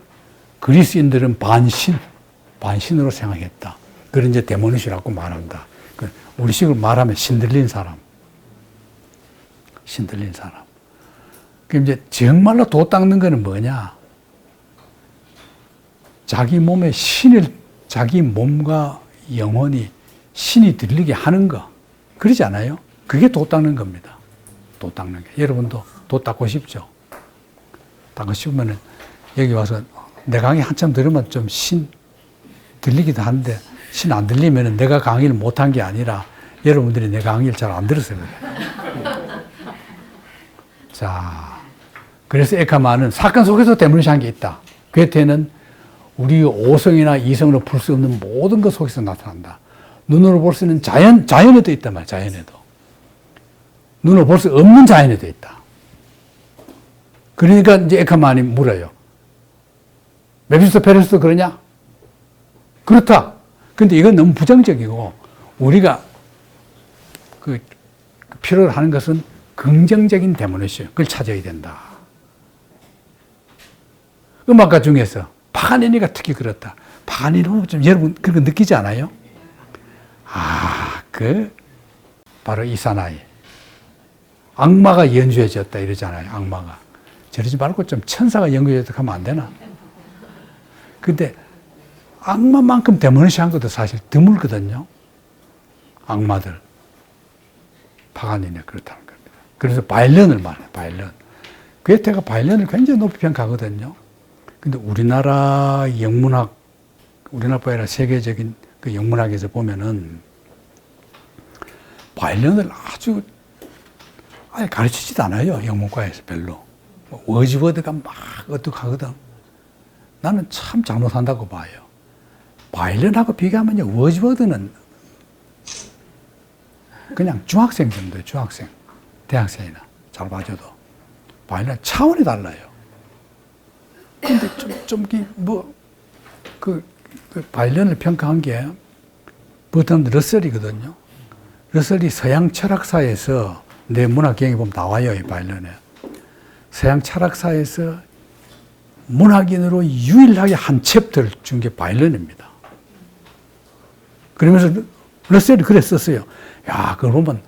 [SPEAKER 1] 그리스인들은 반신으로 생각했다. 그런 이제 데모니시라고 말한다. 우리식으로 말하면 신들린 사람. 신들린 사람. 그럼 이제 정말로 도 닦는 거는 뭐냐? 자기 몸과 영혼이 신이 들리게 하는 거. 그러지 않아요? 그게 도 닦는 겁니다. 도 닦는 게. 여러분도 도 닦고 싶죠? 닦고 싶으면은 여기 와서 내 강의 한참 들으면 좀 신 들리기도 하는데 신 안 들리면은 내가 강의를 못한 게 아니라 여러분들이 내 강의를 잘 안 들었어요. 자, 그래서 에카마는 사건 속에서 데모니시한 게 있다. 괴테는 우리 5성이나 2성으로 풀 수 없는 모든 것 속에서 나타난다. 눈으로 볼 수 있는 자연에도 있단 말이야, 자연에도. 눈으로 볼 수 없는 자연에도 있다. 그러니까 이제 에카만이 물어요. 메피스토페레스도 그러냐? 그렇다. 근데 이건 너무 부정적이고, 우리가 필요로 하는 것은 긍정적인 데모니시, 그걸 찾아야 된다. 음악가 중에서 파가니니가 특히 그렇다. 파가니니는 좀 여러분 그런 거 느끼지 않아요? 바로 이 사나이. 악마가 연주해졌다 이러잖아요, 악마가. 저러지 말고 좀 천사가 연주해졌다 하면 안 되나? 근데 악마만큼 데모니시한 것도 사실 드물거든요. 악마들. 파가니니가 그렇다는 겁니다. 그래서 바이올린을 말해요, 바이올린. 괴테가 바이올린을 굉장히 높이 평가하거든요. 근데 우리나라 영문학, 우리나라뿐 아니라 세계적인 그 영문학에서 보면은 바이올린을 아예 가르치지도 않아요. 영문과에서 별로. 워즈워드가 막 어떡하거든. 나는 참 잘못한다고 봐요. 바이올린하고 비교하면요, 워즈워드는 그냥 중학생 정도예요, 중학생. 대학생이나 잘 봐줘도. 바이올린 차원이 달라요. 근데 그 바이올린을 평가한 게 버튼 러셀이거든요. 러셀이 서양 철학사에서 내 문학 경에 보면 나와요, 이 바이올린에. 서양 철학사에서 문학인으로 유일하게 한 챕터를 준 게 바이올린입니다. 그러면서 러셀이 그래 썼어요. 야, 그걸 보면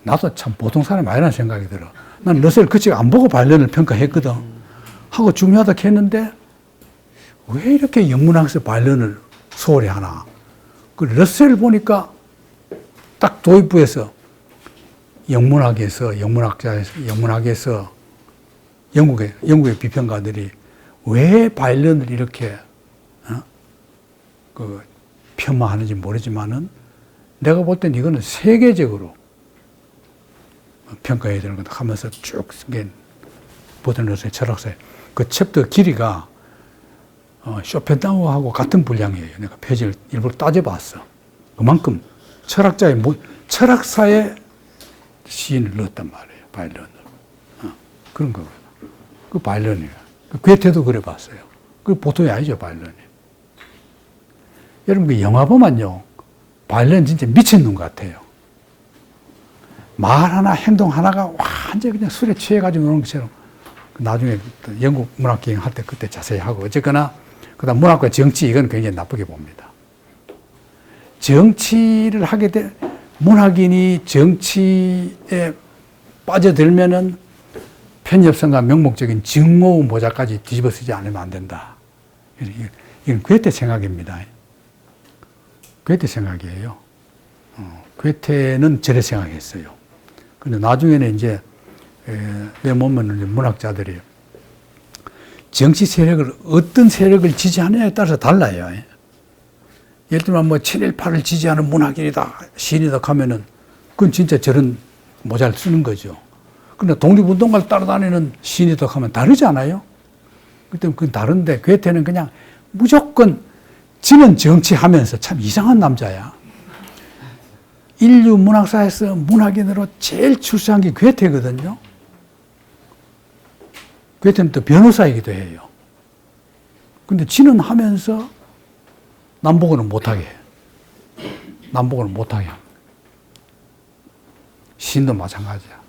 [SPEAKER 1] 나도 참 보통 사람이 아니라는 생각이 들어. 난 러셀 그 책 안 보고 바이올린을 평가했거든. 하고 중요하다 했는데 왜 이렇게 영문학에서 바이올린을 소홀히 하나. 그 러셀을 보니까 딱 도입부에서 영문학에서 영국의 비평가들이 왜 바이올린을 이렇게 폄하하는지 모르지만은 내가 볼 땐 이거는 세계적으로 평가해야 되는 거다 하면서 쭉 쓴 버튼러셀 철학사에 그 챕터 길이가 쇼펜하우하고 같은 분량이에요. 내가 페이지를 일부러 따져봤어. 그만큼 철학사에 시인을 넣었단 말이에요. 바이올린을. 그런 거거든. 그 바이올린이에요. 괴테도 그래 봤어요. 그 보통이 아니죠, 바이올린이. 여러분, 그 영화 보면요, 바이올린 진짜 미친놈 같아요. 말 하나, 행동 하나가 완전히 그냥 술에 취해가지고 노는 것처럼. 나중에 영국 문학기행 할 때 그때 자세히 하고, 어쨌거나, 그 다음 문학과 정치, 이건 굉장히 나쁘게 봅니다. 정치를 하게 돼, 문학인이 정치에 빠져들면은 편협성과 명목적인 증오 모자까지 뒤집어 쓰지 않으면 안 된다. 이건 괴테 생각입니다. 괴테 생각이에요. 괴테는 저래 생각했어요. 근데 나중에는 이제, 내 몸은 이제 문학자들이 정치 세력을, 어떤 세력을 지지하느냐에 따라서 달라요. 예를 들면 뭐 7.18을 지지하는 문학인이다, 시인이다 하면은 그건 진짜 저런 모자를 쓰는 거죠. 근데 독립운동가를 따라다니는 시인이다 하면 다르지 않아요? 그때 그건 다른데 괴테는 그냥 무조건 지는 정치하면서 참 이상한 남자야. 인류 문학사에서 문학인으로 제일 출세한 게 괴테거든요. 괴테는 또 변호사이기도 해요. 근데 지는 하면서 남보고는 못하게 해요. 남보고는 못하게 합니다. 시인도 마찬가지야.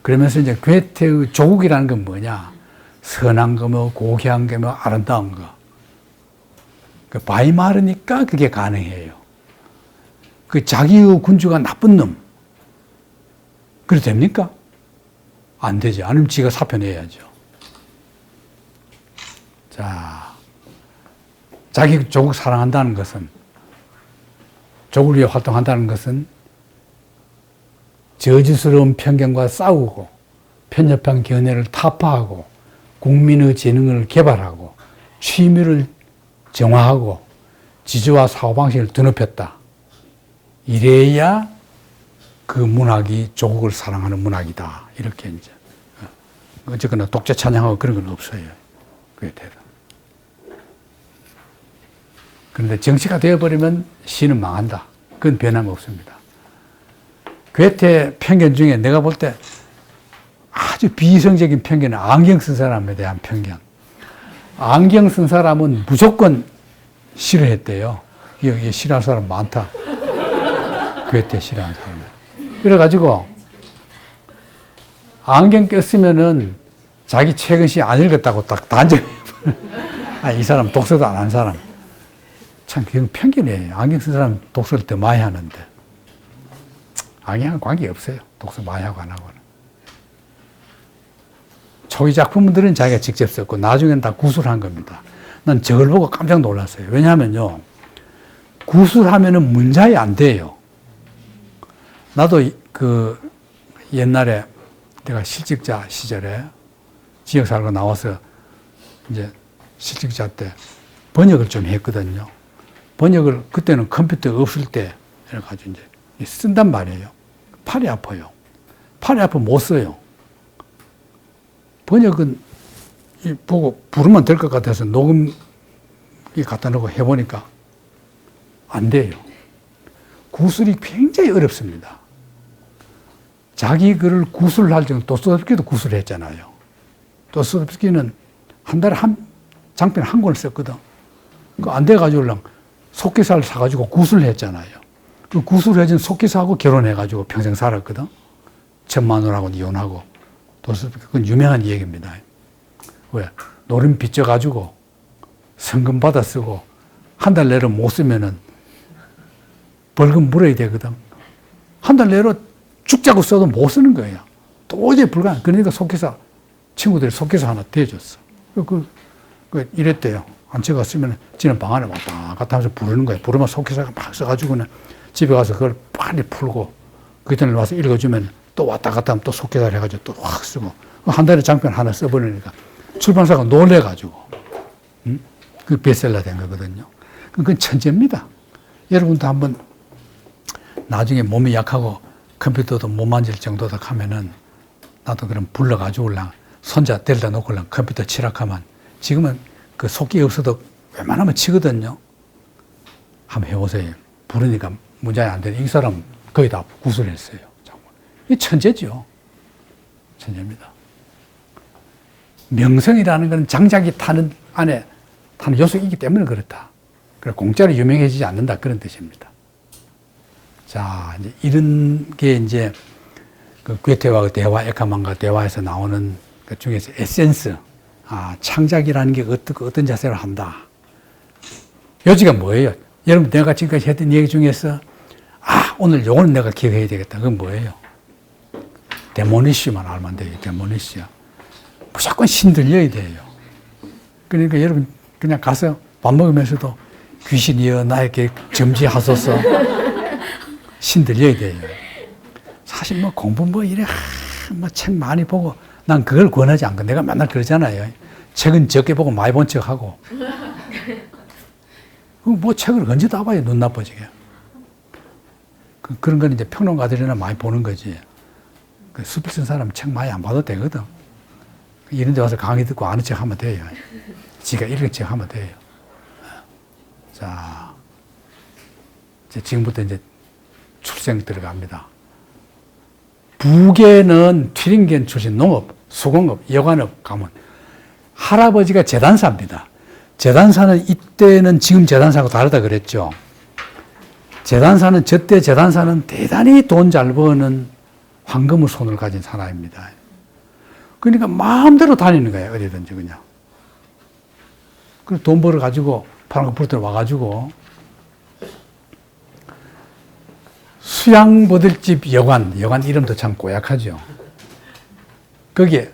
[SPEAKER 1] 그러면서 이제 괴테의 조국이라는 건 뭐냐? 선한 거며, 고귀한 거며, 아름다운 거. 그 바이마르니까 그게 가능해요. 그 자기의 군주가 나쁜 놈. 그래도 됩니까? 안 되죠. 아니면 지가 사표 내야죠. 자, 자기 조국 사랑한다는 것은, 조국을 위해 활동한다는 것은 저주스러운 편견과 싸우고 편협한 견해를 타파하고 국민의 재능을 개발하고 취미를 정화하고 지주와 사고방식을 드높였다. 이래야 그 문학이 조국을 사랑하는 문학이다. 이렇게 이제. 어쨌거나 독재 찬양하고 그런 건 없어요. 그게 대단. 그런데 정치가 되어버리면 시는 망한다. 그건 변함없습니다. 괴테 편견 중에 내가 볼 때 아주 비이성적인 편견은 안경 쓴 사람에 대한 편견. 안경 쓴 사람은 무조건 싫어했대요. 이게 싫어하는 사람 많다. 괴테 싫어하는 사람. 그래가지고 안경 꼈으면은 자기 최근 시 안 읽었다고 딱 단정. 이 사람 독서도 안 한 사람. 참, 그건 편견이에요. 안경 쓴 사람 독서를 더 많이 하는데. 안경하고 관계 없어요. 독서 많이 하고 안 하고는. 초기 작품들은 자기가 직접 썼고, 나중엔 다 구술한 겁니다. 난 저걸 보고 깜짝 놀랐어요. 왜냐하면요, 구술하면은 문장이 안 돼요. 나도 그 옛날에 내가 실직자 시절에 지역 살고 나와서 이제 실직자 때 번역을 좀 했거든요. 번역을 그때는 컴퓨터 없을 때 이래가지고 이제 쓴단 말이에요. 팔이 아파요. 팔이 아파 못 써요. 번역은 보고 부르면 될 것 같아서 녹음기 갖다 놓고 해보니까 안 돼요. 구술이 굉장히 어렵습니다. 자기 글을 구술할 정도, 도스토옙스키도 구술했잖아요. 도스토옙스키는 한 달에 장편 한 권을 썼거든. 그 안 돼가지고 속기사를 사가지고 구술했잖아요. 그 구술해준 속기사하고 결혼해가지고 평생 살았거든. 천마누라하고 이혼하고. 도스토옙스키 그건 유명한 얘기입니다. 왜? 노름 빚져가지고 성금 받아 쓰고 한 달 내로 못 쓰면은 벌금 물어야 되거든. 한 달 내로 죽자고 써도 못 쓰는 거예요. 도저히 불가능. 그러니까 속기사, 친구들이 속기사 하나 대줬어. 이랬대요. 안채가 쓰면 지는 방 안에 왔다 갔다 하면서 부르는 거예요. 부르면 속기사가 막 써가지고는 집에 가서 그걸 빨리 풀고 그때는 와서 읽어주면 또 왔다 갔다 하면 또 속기사를 해가지고 또 확 쓰고 한 달에 장편 하나 써버리니까 출판사가 놀래가지고 그 베스트셀러 된 거거든요. 그건 천재입니다. 여러분도 한번 나중에 몸이 약하고 컴퓨터도 못 만질 정도다 하면은 나도 그럼 불러가지고 손자 데려다 놓고 컴퓨터 치락하면 지금은 그 속기 없어도 웬만하면 치거든요. 한번 해보세요. 부르니까 문장이 안 되는 이 사람 거의 다 구술했어요. 이 천재죠. 천재입니다. 명성이라는 건 장작이 타는 안에 타는 요소이기 때문에 그렇다. 그래 공짜로 유명해지지 않는다 그런 뜻입니다. 자, 이제 이런 게 이제 그 괴테와 그 대화, 에카만과 대화에서 나오는 그 중에서 에센스, 창작이라는 게 어떤 자세로 한다. 요지가 뭐예요? 여러분 내가 지금까지 했던 얘기 중에서 오늘 요거는 내가 기억해야 되겠다. 그건 뭐예요? 데모니시만 알면 돼요. 데모니시. 무조건 신들려야 돼요. 그러니까 여러분 그냥 가서 밥 먹으면서도 귀신이여 나에게 점지하소서. 신들려야 돼요. 사실 뭐 공부 뭐 이래 뭐 책 많이 보고 난 그걸 권하지 않고 내가 맨날 그러잖아요. 책은 적게 보고 많이 본 척하고. 뭐 책을 언제 다 봐요 눈 나빠지게. 그런 건 이제 평론가들이나 많이 보는 거지. 그 수필 쓴 사람 책 많이 안 봐도 되거든. 이런 데 와서 강의 듣고 아는 척 하면 돼요. 지가 읽은 척 하면 돼요. 자, 이제 지금부터 이제 출생 들어갑니다. 북에는 튀링겐 출신 농업, 수공업, 여관업 가면 할아버지가 재단사입니다. 재단사는 이때는 지금 재단사하고 다르다 그랬죠. 재단사는 저때 재단사는 대단히 돈 잘 버는 황금의 손을 가진 사람입니다. 그러니까 마음대로 다니는 거예요. 어디든지 그냥. 그리고 돈 벌어 가지고 파랑코풀터 와가지고 수양버들집 여관 이름도 참 고약하죠. 거기에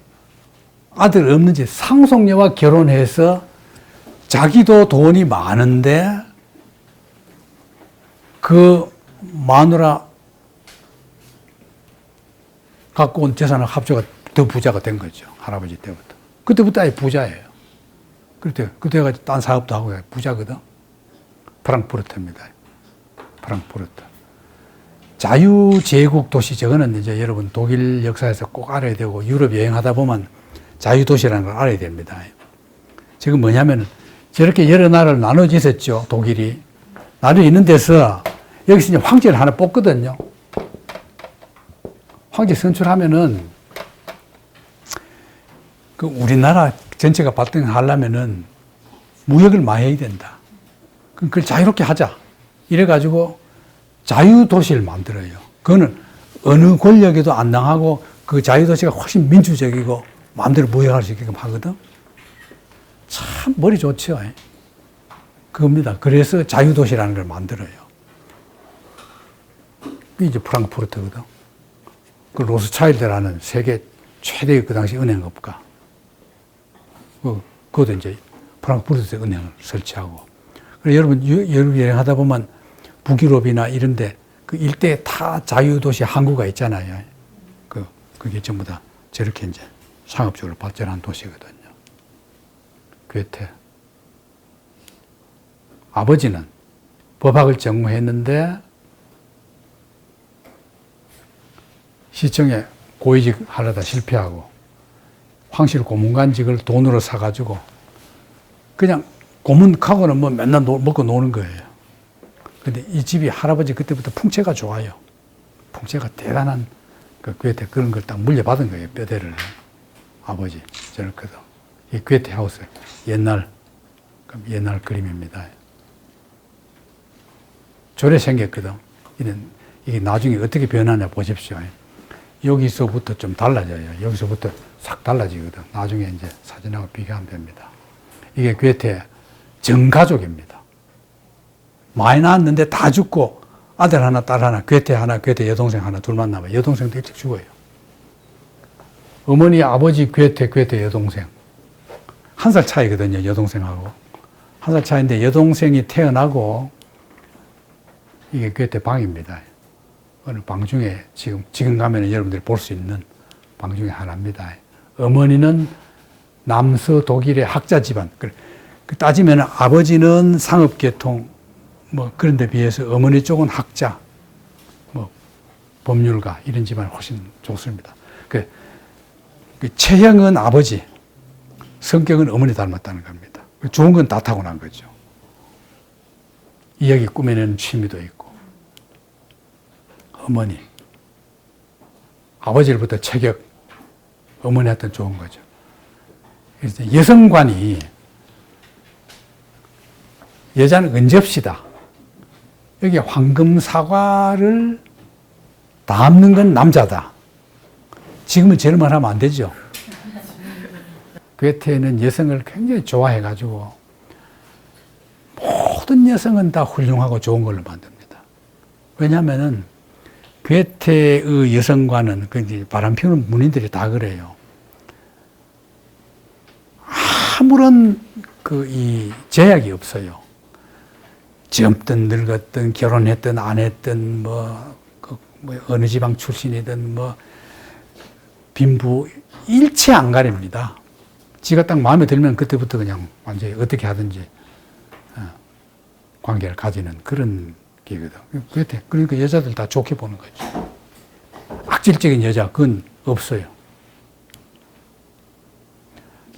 [SPEAKER 1] 아들 없는지 상속녀와 결혼해서 자기도 돈이 많은데 그 마누라 갖고 온 재산을 합쳐가 더 부자가 된 거죠. 할아버지 때부터. 그때부터 아예 부자예요. 그때 가지고 딴 사업도 하고 부자거든. 프랑크푸르트입니다. 프랑크푸르트. 자유제국 도시, 저거는 이제 여러분 독일 역사에서 꼭 알아야 되고 유럽 여행하다 보면 자유도시라는 걸 알아야 됩니다. 지금 뭐냐면 저렇게 여러 나라를 나눠져 있었죠. 독일이. 나눠져 있는 데서 여기서 이제 황제를 하나 뽑거든요. 황제 선출하면은 그 우리나라 전체가 발전하려면은 무역을 많이 해야 된다. 그럼 그걸 자유롭게 하자. 이래가지고 자유도시를 만들어요. 그거는 어느 권력에도 안 당하고 그 자유도시가 훨씬 민주적이고 마음대로 무역할 수 있게끔 하거든. 참 머리 좋죠. 그겁니다. 그래서 자유도시라는 걸 만들어요. 이게 이제 프랑크푸르트거든. 그 로스차일드라는 세계 최대의 그 당시 은행업가. 그것도 이제 프랑크푸르트에 은행을 설치하고. 그래서 여러분, 유럽 여행하다 보면 북유럽이나 이런데 그 일대에 다 자유도시 항구가 있잖아요. 그게 전부 다 저렇게 이제 상업적으로 발전한 도시거든요. 괴테. 아버지는 법학을 전공했는데 시청에 고위직 하려다 실패하고 황실 고문관직을 돈으로 사가지고 그냥 고문하고는 뭐 맨날 먹고 노는 거예요. 근데 이 집이 할아버지 그때부터 풍채가 좋아요. 풍채가 대단한 그 괴테 그런 걸 딱 물려받은 거예요. 뼈대를. 아버지. 저렇게도. 이 괴테 하우스. 옛날 그림입니다. 저래 생겼거든. 이게 나중에 어떻게 변하냐 보십시오. 여기서부터 좀 달라져요. 여기서부터 싹 달라지거든. 나중에 이제 사진하고 비교하면 됩니다. 이게 괴테 전가족입니다. 많이 낳았는데 다 죽고 아들 하나, 딸 하나, 괴테 하나, 괴테 여동생 하나, 둘만 남아요. 여동생도 일찍 죽어요. 어머니, 아버지, 괴테 여동생. 1살 차이거든요, 여동생하고. 1살 차이인데 여동생이 태어나고 이게 괴테 방입니다. 어느 방 중에 지금 가면 여러분들이 볼 수 있는 방 중에 하나입니다. 어머니는 남서 독일의 학자 집안. 따지면 아버지는 상업계통, 뭐 그런 데 비해서 어머니 쪽은 학자, 뭐 법률가 이런 집안이 훨씬 좋습니다. 그 체형은 아버지, 성격은 어머니 닮았다는 겁니다. 좋은 건 다 타고난 거죠. 이야기 꾸며내는 취미도 있고. 어머니. 아버지로부터 체격, 어머니한테 좋은 거죠. 그래서 여성관이 여자는 은접시다. 여기 황금 사과를 담는 건 남자다. 지금은 저런 말 하면 안 되죠. 괴테는 여성을 굉장히 좋아해가지고 모든 여성은 다 훌륭하고 좋은 걸로 만듭니다. 왜냐하면은 괴테의 여성과는 바람 피우는 문인들이 다 그래요. 아무런 이 제약이 없어요. 젊든 늙었든 결혼했든 안 했든 뭐 어느 지방 출신이든 뭐 빈부 일체 안 가립니다. 지가 딱 마음에 들면 그때부터 그냥 완전히 어떻게 하든지 관계를 가지는 그런 게거든. 그러니까 여자들 다 좋게 보는 거죠. 악질적인 여자 그건 없어요.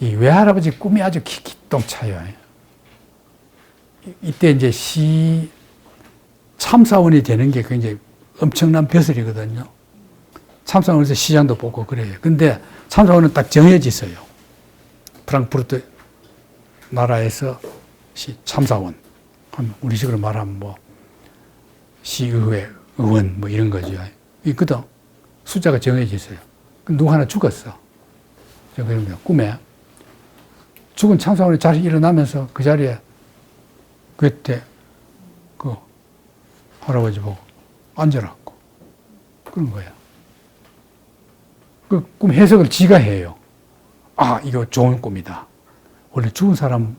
[SPEAKER 1] 이 외할아버지 꿈이 아주 기똥차요. 이때 이제 시 참사원이 되는 게 굉장히 엄청난 벼슬이거든요. 참사원에서 시장도 뽑고 그래요. 근데 참사원은 딱 정해져 있어요. 프랑크푸르트 나라에서 참사원. 우리식으로 말하면 뭐 시의회, 의원 뭐 이런 거죠. 있거든. 숫자가 정해져 있어요. 누구 하나 죽었어. 제가 그러면 꿈에 죽은 참사원이 다시 일어나면서 그 자리에 그때 그 할아버지 보고 앉아라고 그런 거야. 그 꿈 해석을 지가 해요. 아, 이거 좋은 꿈이다. 원래 죽은 사람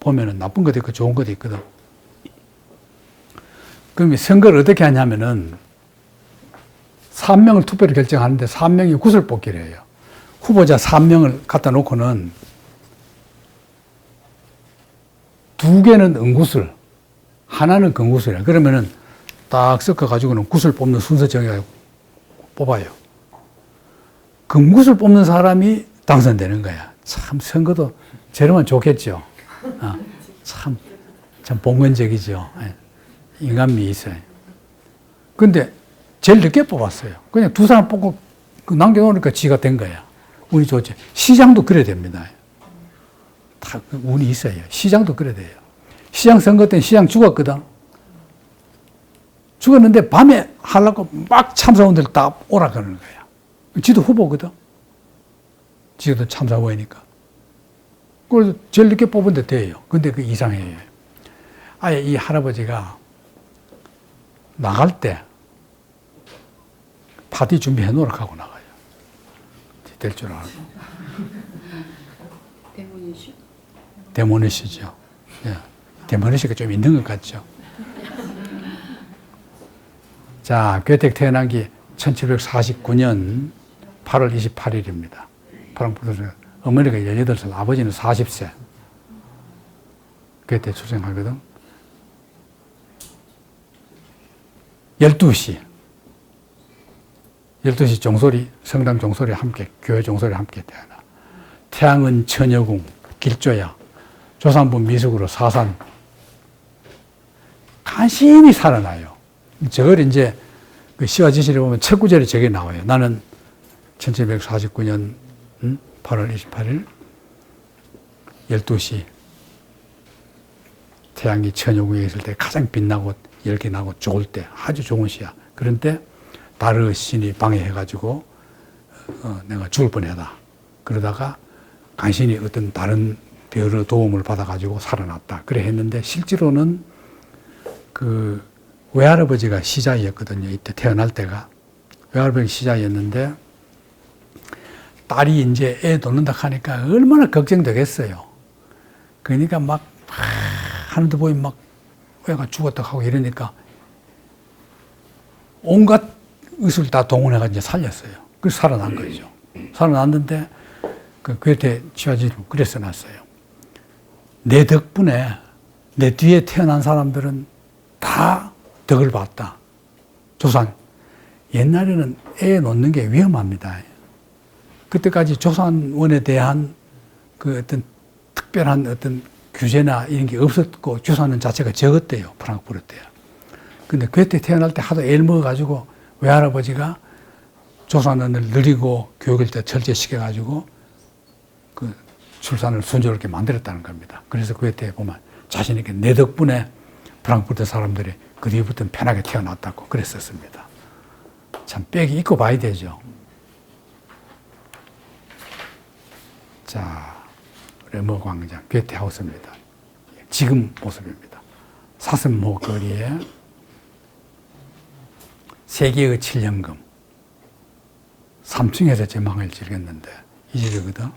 [SPEAKER 1] 보면은 나쁜 것도 있고 좋은 것도 있거든. 그럼 선거를 어떻게 하냐면은 3명을 투표를 결정하는데 3명이 구슬 뽑기를 해요. 후보자 3명을 갖다 놓고는 2개는 은구슬, 하나는 금구슬이야. 그러면은 딱 섞어가지고는 구슬 뽑는 순서 정해가지고 뽑아요. 금구슬 뽑는 사람이 당선되는 거야. 참 선거도 저러면 좋겠죠. 참 봉건적이죠. 인간미 있어요. 근데 제일 늦게 뽑았어요. 그냥 2사람 뽑고 남겨놓으니까 지가 된 거야. 운이 좋지. 시장도 그래야 됩니다. 다 운이 있어요. 시장도 그래야 돼요. 시장 선거 때는 시장 죽었거든. 죽었는데 밤에 하려고 막 참사원들 다 오라 그러는 거야. 지도 후보거든. 지도 참사 후보니까. 그래서 제일 늦게 뽑은 데 돼요. 근데 그 이상해요. 아예 이 할아버지가 나갈 때 파티 준비해 놓으라 하고 나가요. 될 줄 알고. 데모니시죠. 예. 데모니시가 좀 있는 것 같죠. 자, 괴택 태어난 게 1749년 8월 28일입니다. 프랑크푸르트에서 어머니가 18살, 아버지는 40세. 그때 출생하거든. 12시 종소리, 성당 종소리 함께, 교회 종소리 함께 태어나. 태양은 처녀궁, 길조야. 조산부 미숙으로 사산. 간신히 살아나요. 저걸 이제 그 시와 지시를 보면 첫 구절에 저게 나와요. 나는 1749년 8월 28일 12시 태양이 처녀궁에 있을 때 가장 빛나고 열기 나고 좋을 때 아주 좋은 시야. 그런데 다르 신이 방해해가지고 내가 죽을 뻔했다. 그러다가 간신히 어떤 다른 별의 도움을 받아가지고 살아났다. 그래 했는데 실제로는 그 외할아버지가 시자였거든요. 이때 태어날 때가. 외할아버지가 시자였는데 딸이 이제 애 놓는다 하니까 얼마나 걱정되겠어요. 그러니까 막 하는데 보이면 막 애가 죽었다 하고 이러니까 온갖 의술 다 동원해가지고 살렸어요. 그래서 살아난 거죠. 살아났는데 그 괴테 치화지로 그래서 났어요. 내 덕분에 내 뒤에 태어난 사람들은 다 덕을 봤다. 조산. 옛날에는 애 놓는 게 위험합니다. 그때까지 조산원에 대한 그 어떤 특별한 어떤 규제나 이런 게 없었고 조산원 자체가 적었대요. 프랑크푸르트에. 근데 그때 태어날 때 하도 애를 먹어가지고 외할아버지가 조산원을 늘리고 교육을 때 철저시켜가지고 그 출산을 순조롭게 만들었다는 겁니다. 그래서 그때 보면 자신있게 내 덕분에 프랑크푸르트 사람들이 그 뒤부터는 편하게 태어났다고 그랬었습니다. 참 빽이 있고 봐야 되죠. 자, 레머 광장, 괴테 하우스입니다. 지금 모습입니다. 사슴모 거리에 세계의 7연금 3층에서 제망을 즐겼는데 이 집이거든.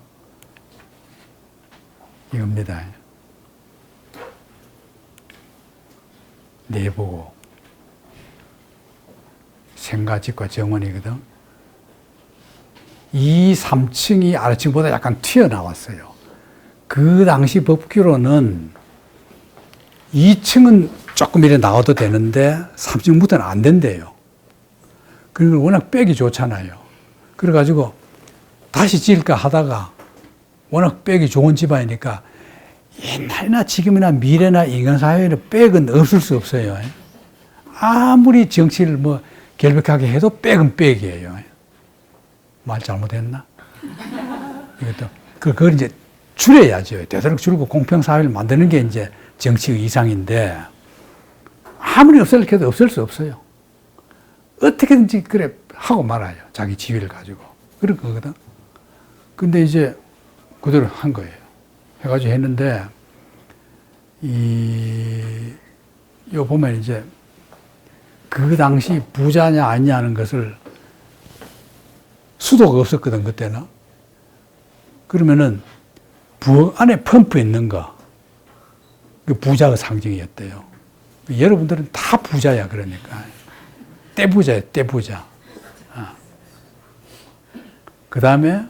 [SPEAKER 1] 이겁니다. 내보고 생가집과 정원이거든. 이 3층이 아래층보다 약간 튀어나왔어요. 그 당시 법규로는 2층은 조금 이래 나와도 되는데 3층부터는 안 된대요. 그리고 워낙 빽이 좋잖아요. 그래가지고 다시 지을까 하다가 워낙 빽이 좋은 집안이니까 옛날이나 지금이나 미래나 인간사회에는 빽은 없을 수 없어요. 아무리 정치를 뭐 결백하게 해도 빽은 빽이에요. 말 잘못했나? 이것도, 그걸 이제 줄여야죠. 되도록 줄고 공평사회를 만드는 게 이제 정치의 이상인데 아무리 없앨 해도 없앨 수 없어요. 어떻게든지 그래 하고 말아요. 자기 지위를 가지고. 그런 거거든. 근데 이제 그대로 한 거예요. 해가지고 했는데, 요 보면 이제 그 당시 부자냐 아니냐 하는 것을 수도가 없었거든, 그때는. 그러면은 부엌 안에 펌프 있는 거, 그 부자의 상징이었대요. 여러분들은 다 부자야, 그러니까. 떼부자야, 떼부자. 그 다음에,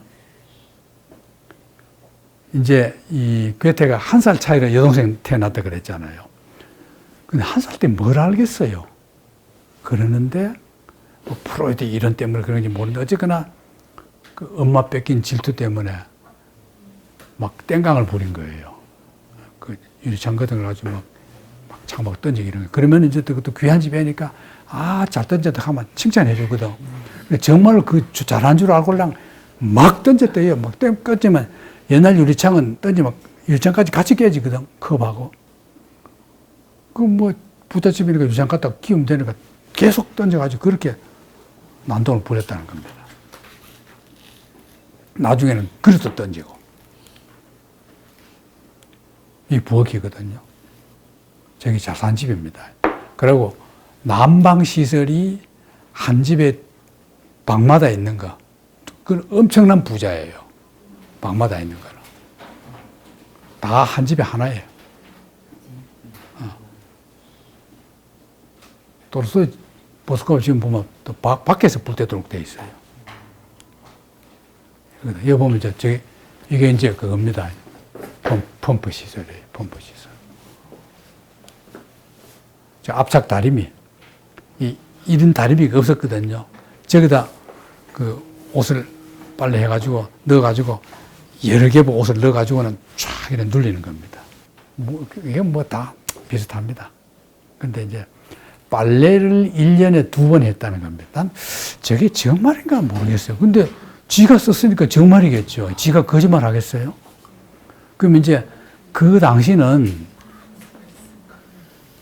[SPEAKER 1] 이제 이 괴테가 1살 차이로 여동생 태어났다 그랬잖아요. 근데 1살 때 뭘 알겠어요? 그러는데, 뭐 프로이드 이런 때문에 그런지 모르는데, 어쨌거나, 그 엄마 뺏긴 질투 때문에 막 땡깡을 부린 거예요. 그 유리창 같은 걸 가지고 막 창밖 던지기 이런 거. 그러면 이제 그것도 귀한 집에 하니까, 아, 잘 던졌다 하면 칭찬해 주거든. 정말 그 잘한 줄 알고 그냥 막 던졌대요. 막 던지면 옛날 유리창은 던지면 유리창까지 같이 깨지거든. 컵하고. 그 뭐 부잣집이니까 유리창 갖다가 끼우면 되니까 계속 던져가지고 그렇게 난동을 부렸다는 겁니다. 나중에는 그릇도 던지고. 이 부엌이거든요. 저기 잘 산 집입니다. 그리고 난방시설이 한 집에 방마다 있는 거. 그건 엄청난 부자예요. 방마다 있는 거는. 다 한 집에 하나예요. 또르스 보스컵 지금 보면 또 밖에서 불 때도록 돼 있어요. 여기 보면 이게 이제 그겁니다. 펌프 시설이에요. 펌프 시설. 저 앞착 다리미. 이런 다리미가 없었거든요. 저기다 그 옷을 빨래 해가지고 넣어가지고 여러 개 옷을 넣어가지고는 쫙 이렇게 눌리는 겁니다. 이게 뭐 다 비슷합니다. 근데 이제 빨래를 1년에 2번 했다는 겁니다. 난 저게 정말인가 모르겠어요. 근데 지가 썼으니까 정말이겠죠. 지가 거짓말 하겠어요? 그럼 이제 그 당시는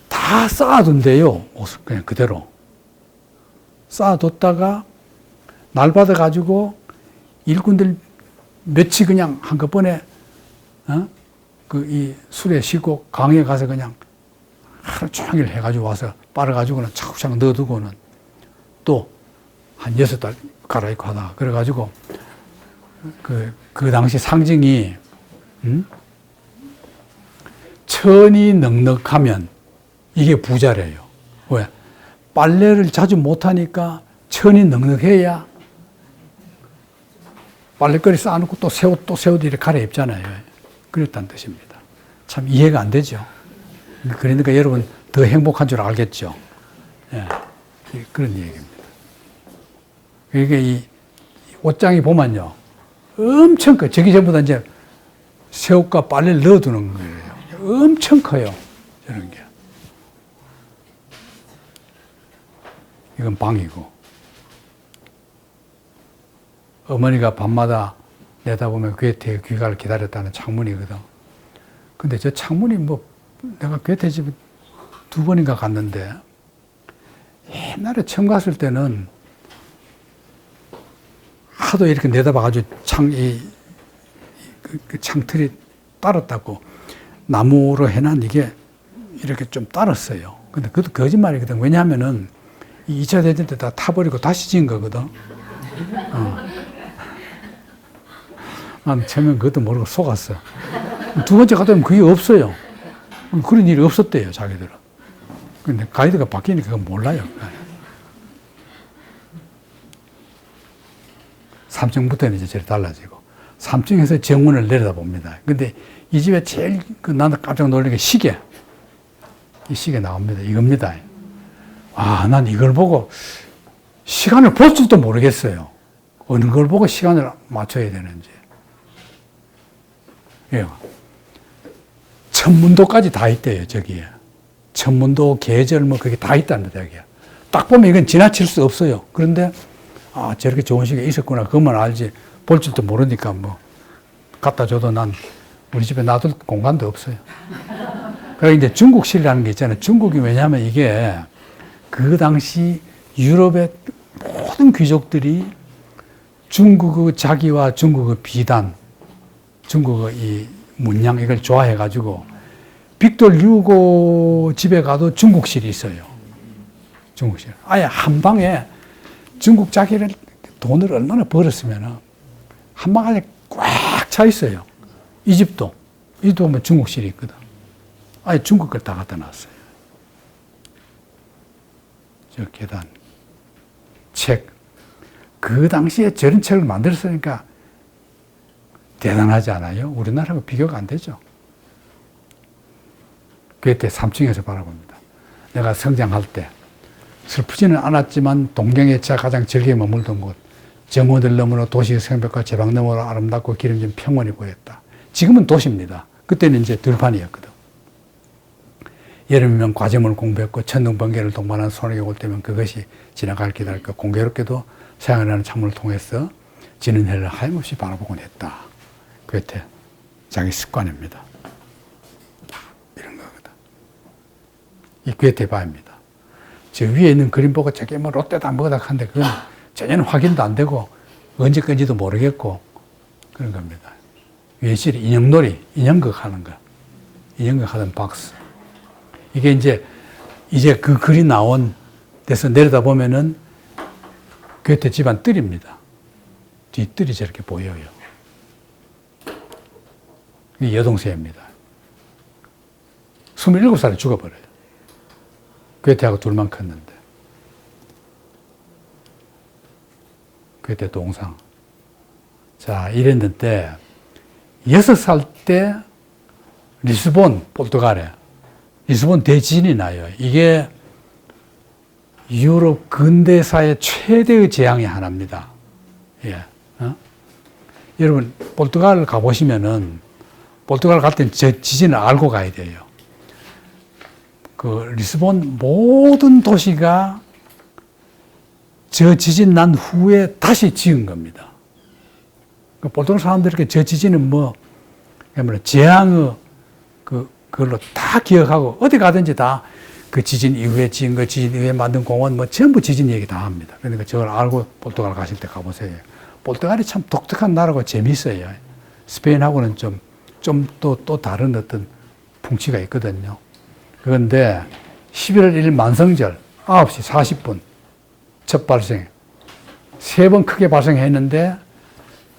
[SPEAKER 1] 다 쌓아둔대요. 옷을 그냥 그대로. 쌓아뒀다가 날 받아가지고 일꾼들 며칠 그냥 한꺼번에, 이 술에 쉬고 강에 가서 그냥 하루 종일 해가지고 와서 빨아가지고는 차곡차곡 넣어두고는 또 한 6달 갈아입고 하다가 그래가지고 그 당시 상징이, 천이 넉넉하면 이게 부자래요. 왜? 빨래를 자주 못하니까 천이 넉넉해야 빨래거리 쌓아놓고 또 새 옷 이렇게 갈아입잖아요. 그랬다는 뜻입니다. 참 이해가 안 되죠. 그러니까 여러분 더 행복한 줄 알겠죠. 예, 그런 얘기입니다. 그러니까 이 옷장이 보면요. 엄청 커요. 저기 전부 다 이제 새 옷과 빨래를 넣어두는 거예요. 엄청 커요. 저런 게. 이건 방이고. 어머니가 밤마다 내다보면 괴테의 귀가를 기다렸다는 창문이거든. 근데 저 창문이 내가 괴테 집에 2번인가 갔는데, 옛날에 처음 갔을 때는 하도 이렇게 내다봐가지고 그 창틀이 따랐다고 나무로 해놨 이게 이렇게 좀 따랐어요. 근데 그것도 거짓말이거든. 왜냐하면은 2차 대전 때 다 타버리고 다시 지은 거거든. 난 처음엔 그것도 모르고 속았어. 2번째 갔다 오면 그게 없어요. 그런 일이 없었대요, 자기들은. 근데 가이드가 바뀌니까 그건 몰라요. 3층부터는 이제 저리 달라지고. 3층에서 정문을 내려다봅니다. 근데 이 집에 제일 나는 깜짝 놀란 게 시계. 이 시계 나옵니다. 이겁니다. 난 이걸 보고 시간을 볼 줄도 모르겠어요. 어느 걸 보고 시간을 맞춰야 되는지. 예. 천문도까지 다 있대요, 저기에. 천문도, 계절, 그게 다 있답니다, 여기에. 딱 보면 이건 지나칠 수 없어요. 그런데, 저렇게 좋은 시계 있었구나. 그것만 알지. 볼 줄도 모르니까 갖다 줘도 난 우리 집에 놔둘 공간도 없어요. 그러니까 이제 중국실이라는 게 있잖아요. 중국이 왜냐하면 이게 그 당시 유럽의 모든 귀족들이 중국의 자기와 중국의 비단, 중국의 이 문양 이걸 좋아해가지고 빅토르 유고 집에 가도 중국실이 있어요. 중국실. 아예 한 방에 중국 자기를 돈을 얼마나 벌었으면 한 방 안에 꽉 차 있어요. 이 집도 보면 중국실이 있거든. 아예 중국 걸 다 갖다 놨어요. 저 계단, 책. 그 당시에 저런 책을 만들었으니까 대단하지 않아요? 우리나라하고 비교가 안 되죠. 그때 3층에서 바라봅니다. 내가 성장할 때 슬프지는 않았지만 동경의 차 가장 절기에 머물던 곳, 정오들 너머로 도시의 성벽과 제방 너머로 아름답고 기름진 평원이 보였다. 지금은 도시입니다. 그때는 이제 들판이었거든. 여름이면 과제문을 공부했고 천둥 번개를 동반한 소나기가 올 때면 그것이 지나갈 기다렸고 공교롭게도 생활하는 창문을 통해서 지는 해를 하염없이 바라보곤 했다. 그때 자기 습관입니다. 이런 거거든. 이 괴테바입니다. 저 위에 있는 그림 보고 저게 뭐 롯데다 뭐다 하는데 그건 전혀 확인도 안 되고 언제 건지도 모르겠고 그런 겁니다. 위에 실이 인형놀이, 인형극 하는 거. 인형극 하던 박스. 이게 이제 그 글이 나온 데서 내려다 보면은 괴테 집안 뜰입니다. 뒷뜰이 저렇게 보여요. 이게 여동생입니다. 27살에 죽어버려요. 괴테하고 둘만 컸는데. 괴테 동상. 자, 이랬는데, 6살 때 리스본, 포르투갈에 리스본 대지진이 나요. 이게 유럽 근대사의 최대의 재앙의 하나입니다. 예. 여러분, 포르투갈 가보시면은, 포르투갈 갈 때는 저 지진을 알고 가야 돼요. 그, 리스본 모든 도시가 저 지진 난 후에 다시 지은 겁니다. 그 포르투갈 사람들이 이렇게 저 지진은 재앙의 그걸로 다 기억하고, 어디 가든지 다 그 지진 이후에 지은 거, 지진 이후에 만든 공원, 전부 지진 얘기 다 합니다. 그러니까 저걸 알고 포르투갈 가실 때 가보세요. 포르투갈이 참 독특한 나라고 재밌어요. 스페인하고는 좀 또 다른 어떤 풍치가 있거든요. 그런데 11월 1일 만성절 9시 40분 첫 발생. 3번 크게 발생했는데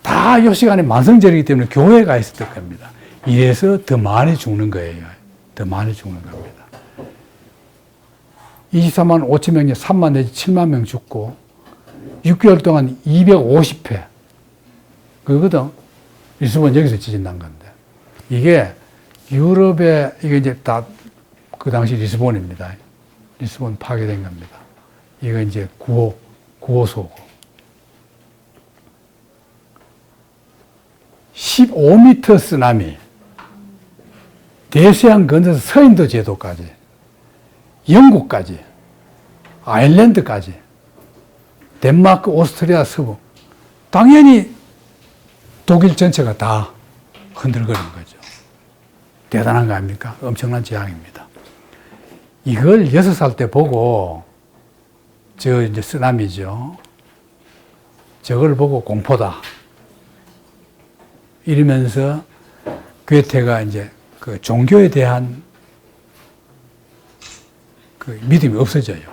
[SPEAKER 1] 다 이 시간에 만성절이기 때문에 교회가 있었을 겁니다. 이래서 더 많이 죽는 거예요. 더 많이 죽는 겁니다. 24만 5천 명이 3만 내지 7만 명 죽고 6개월 동안 250회. 그거거든. 리스본 여기서 지진 난 건데. 이게 유럽에 이게 이제 다 그 당시 리스본입니다. 리스본 파괴된 겁니다. 이거 이제 9호소고. 15m 쓰나미. 대서양 건너서 서인도 제도까지. 영국까지. 아일랜드까지. 덴마크, 오스트리아, 서부. 당연히 독일 전체가 다 흔들거린 거죠. 대단한 거 아닙니까? 엄청난 재앙입니다. 이걸 6살 때 보고, 저 이제 쓰나미죠. 저걸 보고 공포다. 이러면서 괴테가 이제 그 종교에 대한 그 믿음이 없어져요.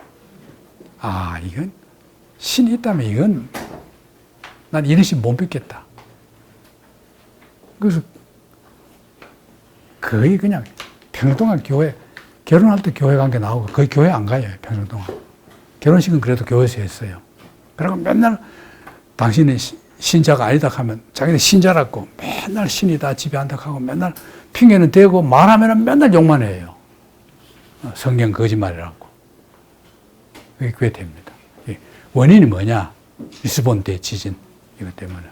[SPEAKER 1] 아, 이건 신이 있다면 이건 난 이런 신 못 믿겠다. 그래서 거의 그냥 평생 동안 교회, 결혼할 때 교회 간 게 나오고 거의 교회 안 가요, 평생 동안. 결혼식은 그래도 교회에서 했어요. 그리고 맨날 당신은 신자가 아니다 하면 자기는 신자라고 맨날 신이다 지배한다 하고 맨날 핑계는 대고 말하면 맨날 욕만 해요. 성경 거짓말이라고. 그게 괴테입니다. 원인이 뭐냐? 리스본 대지진 이것 때문에.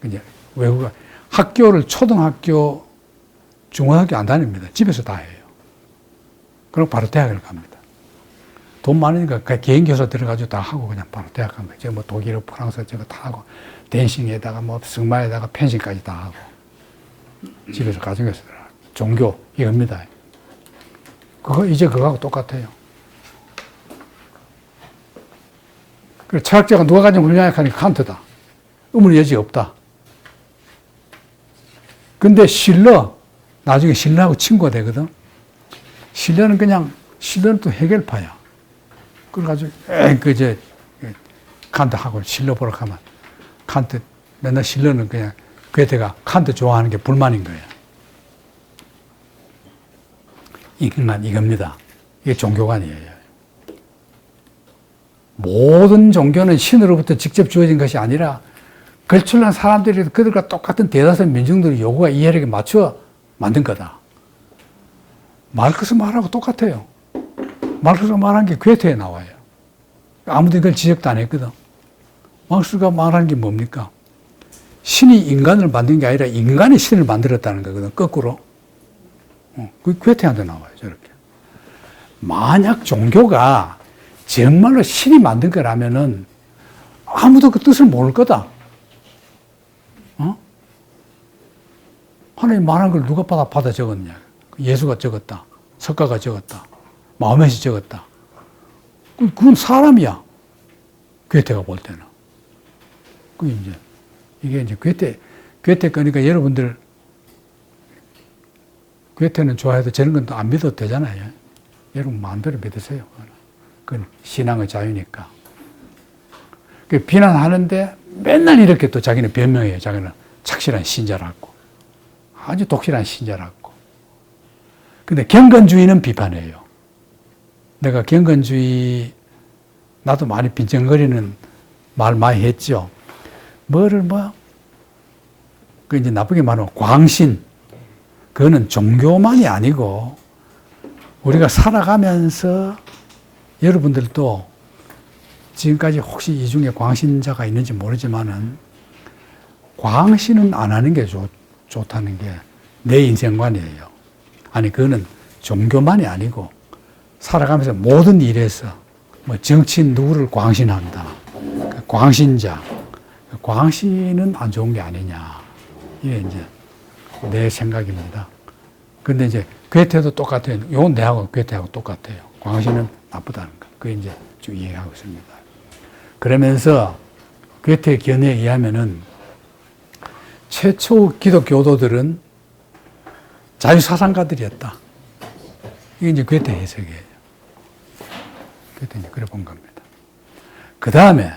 [SPEAKER 1] 이제 외국가 학교를 초등학교, 중고등학교 안 다닙니다. 집에서 다 해요. 그리고 바로 대학을 갑니다. 돈 많으니까 개인 교사 들어가지고 다 하고 그냥 바로 대학 간 거예요. 뭐 독일, 프랑스 저거 다 하고 댄싱에다가 뭐 승마에다가 펜싱까지 다 하고 집에서 가정에서 종교 이겁니다. 그거 이제 그거하고 똑같아요. 그 철학자가 누가 가장 훌륭하냐 하니까 칸트다. 의문의 여지 없다. 근데 실러 나중에 실러하고 친구가 되거든. 실러는 실러는 또 해결파야. 그래가지고 칸트하고 실러 보러 가면 칸트 맨날 실러는 그냥 괴테가 칸트 좋아하는 게 불만인 거예요. 인간 이겁니다. 이게 종교가 아니에요. 모든 종교는 신으로부터 직접 주어진 것이 아니라 걸출난 사람들이 그들과 똑같은 대다수 민중들의 요구와 이해력에 맞춰 만든 거다. 마르크스 말하고 똑같아요. 마르크스가 말한 게 괴테에 나와요. 아무도 이걸 지적도 안 했거든. 마르크스가 말한 게 뭡니까? 신이 인간을 만든 게 아니라 인간이 신을 만들었다는 거거든. 거꾸로. 그 괴테한테 나와요. 저렇게. 만약 종교가 정말로 신이 만든 거라면은 아무도 그 뜻을 모를 거다. 하나님 말한 걸 누가 받아 적었냐. 예수가 적었다. 석가가 적었다. 마호멧이 적었다. 그건 사람이야. 괴테가 볼 때는. 이게 이제 괴테 거니까 여러분들 괴테는 좋아해도 저런 건 또 안 믿어도 되잖아요. 여러분 마음대로 믿으세요. 그건 신앙의 자유니까. 비난하는데 맨날 이렇게 또 자기는 변명해요. 자기는 착실한 신자라고. 아주 독실한 신자라고. 근데 경건주의는 비판해요. 내가 경건주의, 나도 많이 빈정거리는 말 많이 했죠. 그 이제 나쁘게 말하면 광신. 그거는 종교만이 아니고, 우리가 살아가면서 여러분들도 지금까지 혹시 이 중에 광신자가 있는지 모르지만은, 광신은 안 하는 게 좋다는 게 내 인생관이에요. 아니, 그거는 종교만이 아니고, 살아가면서 모든 일에서, 정치인 누구를 광신한다. 광신자. 광신은 안 좋은 게 아니냐. 이게 이제 내 생각입니다. 근데 이제 괴테도 똑같아요. 요건 내하고 괴테하고 똑같아요. 광신은 나쁘다는 거. 그게 이제 쭉 이해하고 있습니다. 그러면서 괴테 견해에 의하면은 최초 기독교도들은 자유사상가들이었다. 이게 이제 괴테 해석이에요. 괴테 이제 그래 본 겁니다. 그 다음에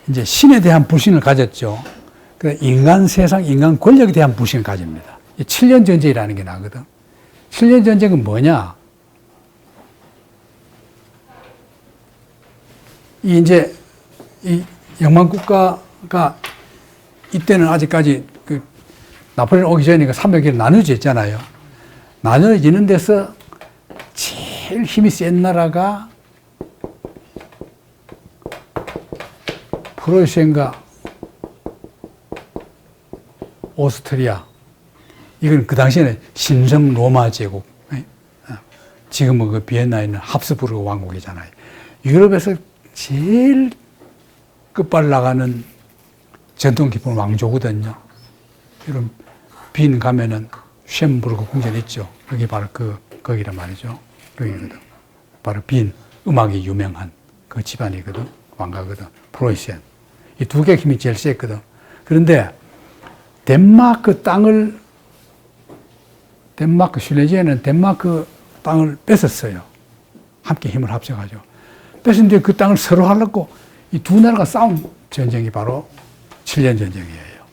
[SPEAKER 1] 이제 신에 대한 불신을 가졌죠. 인간 세상, 인간 권력에 대한 불신을 가집니다. 7년 전쟁이라는 게 나거든. 7년 전쟁은 뭐냐? 이 영만국가가 이때는 아직까지 나폴레옹 오기 전이니까 300일 나눠져 있잖아요. 나눠지는 데서 제일 힘이 센 나라가 프로이센과 오스트리아. 이건 그 당시에는 신성 로마 제국. 지금은 그 비엔나에 있는 합스부르크 왕국이잖아요. 유럽에서 제일 끝발 나가는 전통 깊은 왕조거든요. 여러분, 빈 가면은 쉔부르크 궁전 있죠. 여기 바로 거기란 말이죠. 여기거든. 바로 빈, 음악이 유명한 그 집안이거든. 왕가거든. 프로이센. 이 두 개 힘이 제일 셌거든. 그런데 덴마크 슐레지에는 덴마크 땅을 뺏었어요. 함께 힘을 합쳐가지고. 뺏었는데 그 땅을 서로 하려고 이 두 나라가 싸운 전쟁이 바로 7년 전쟁이에요.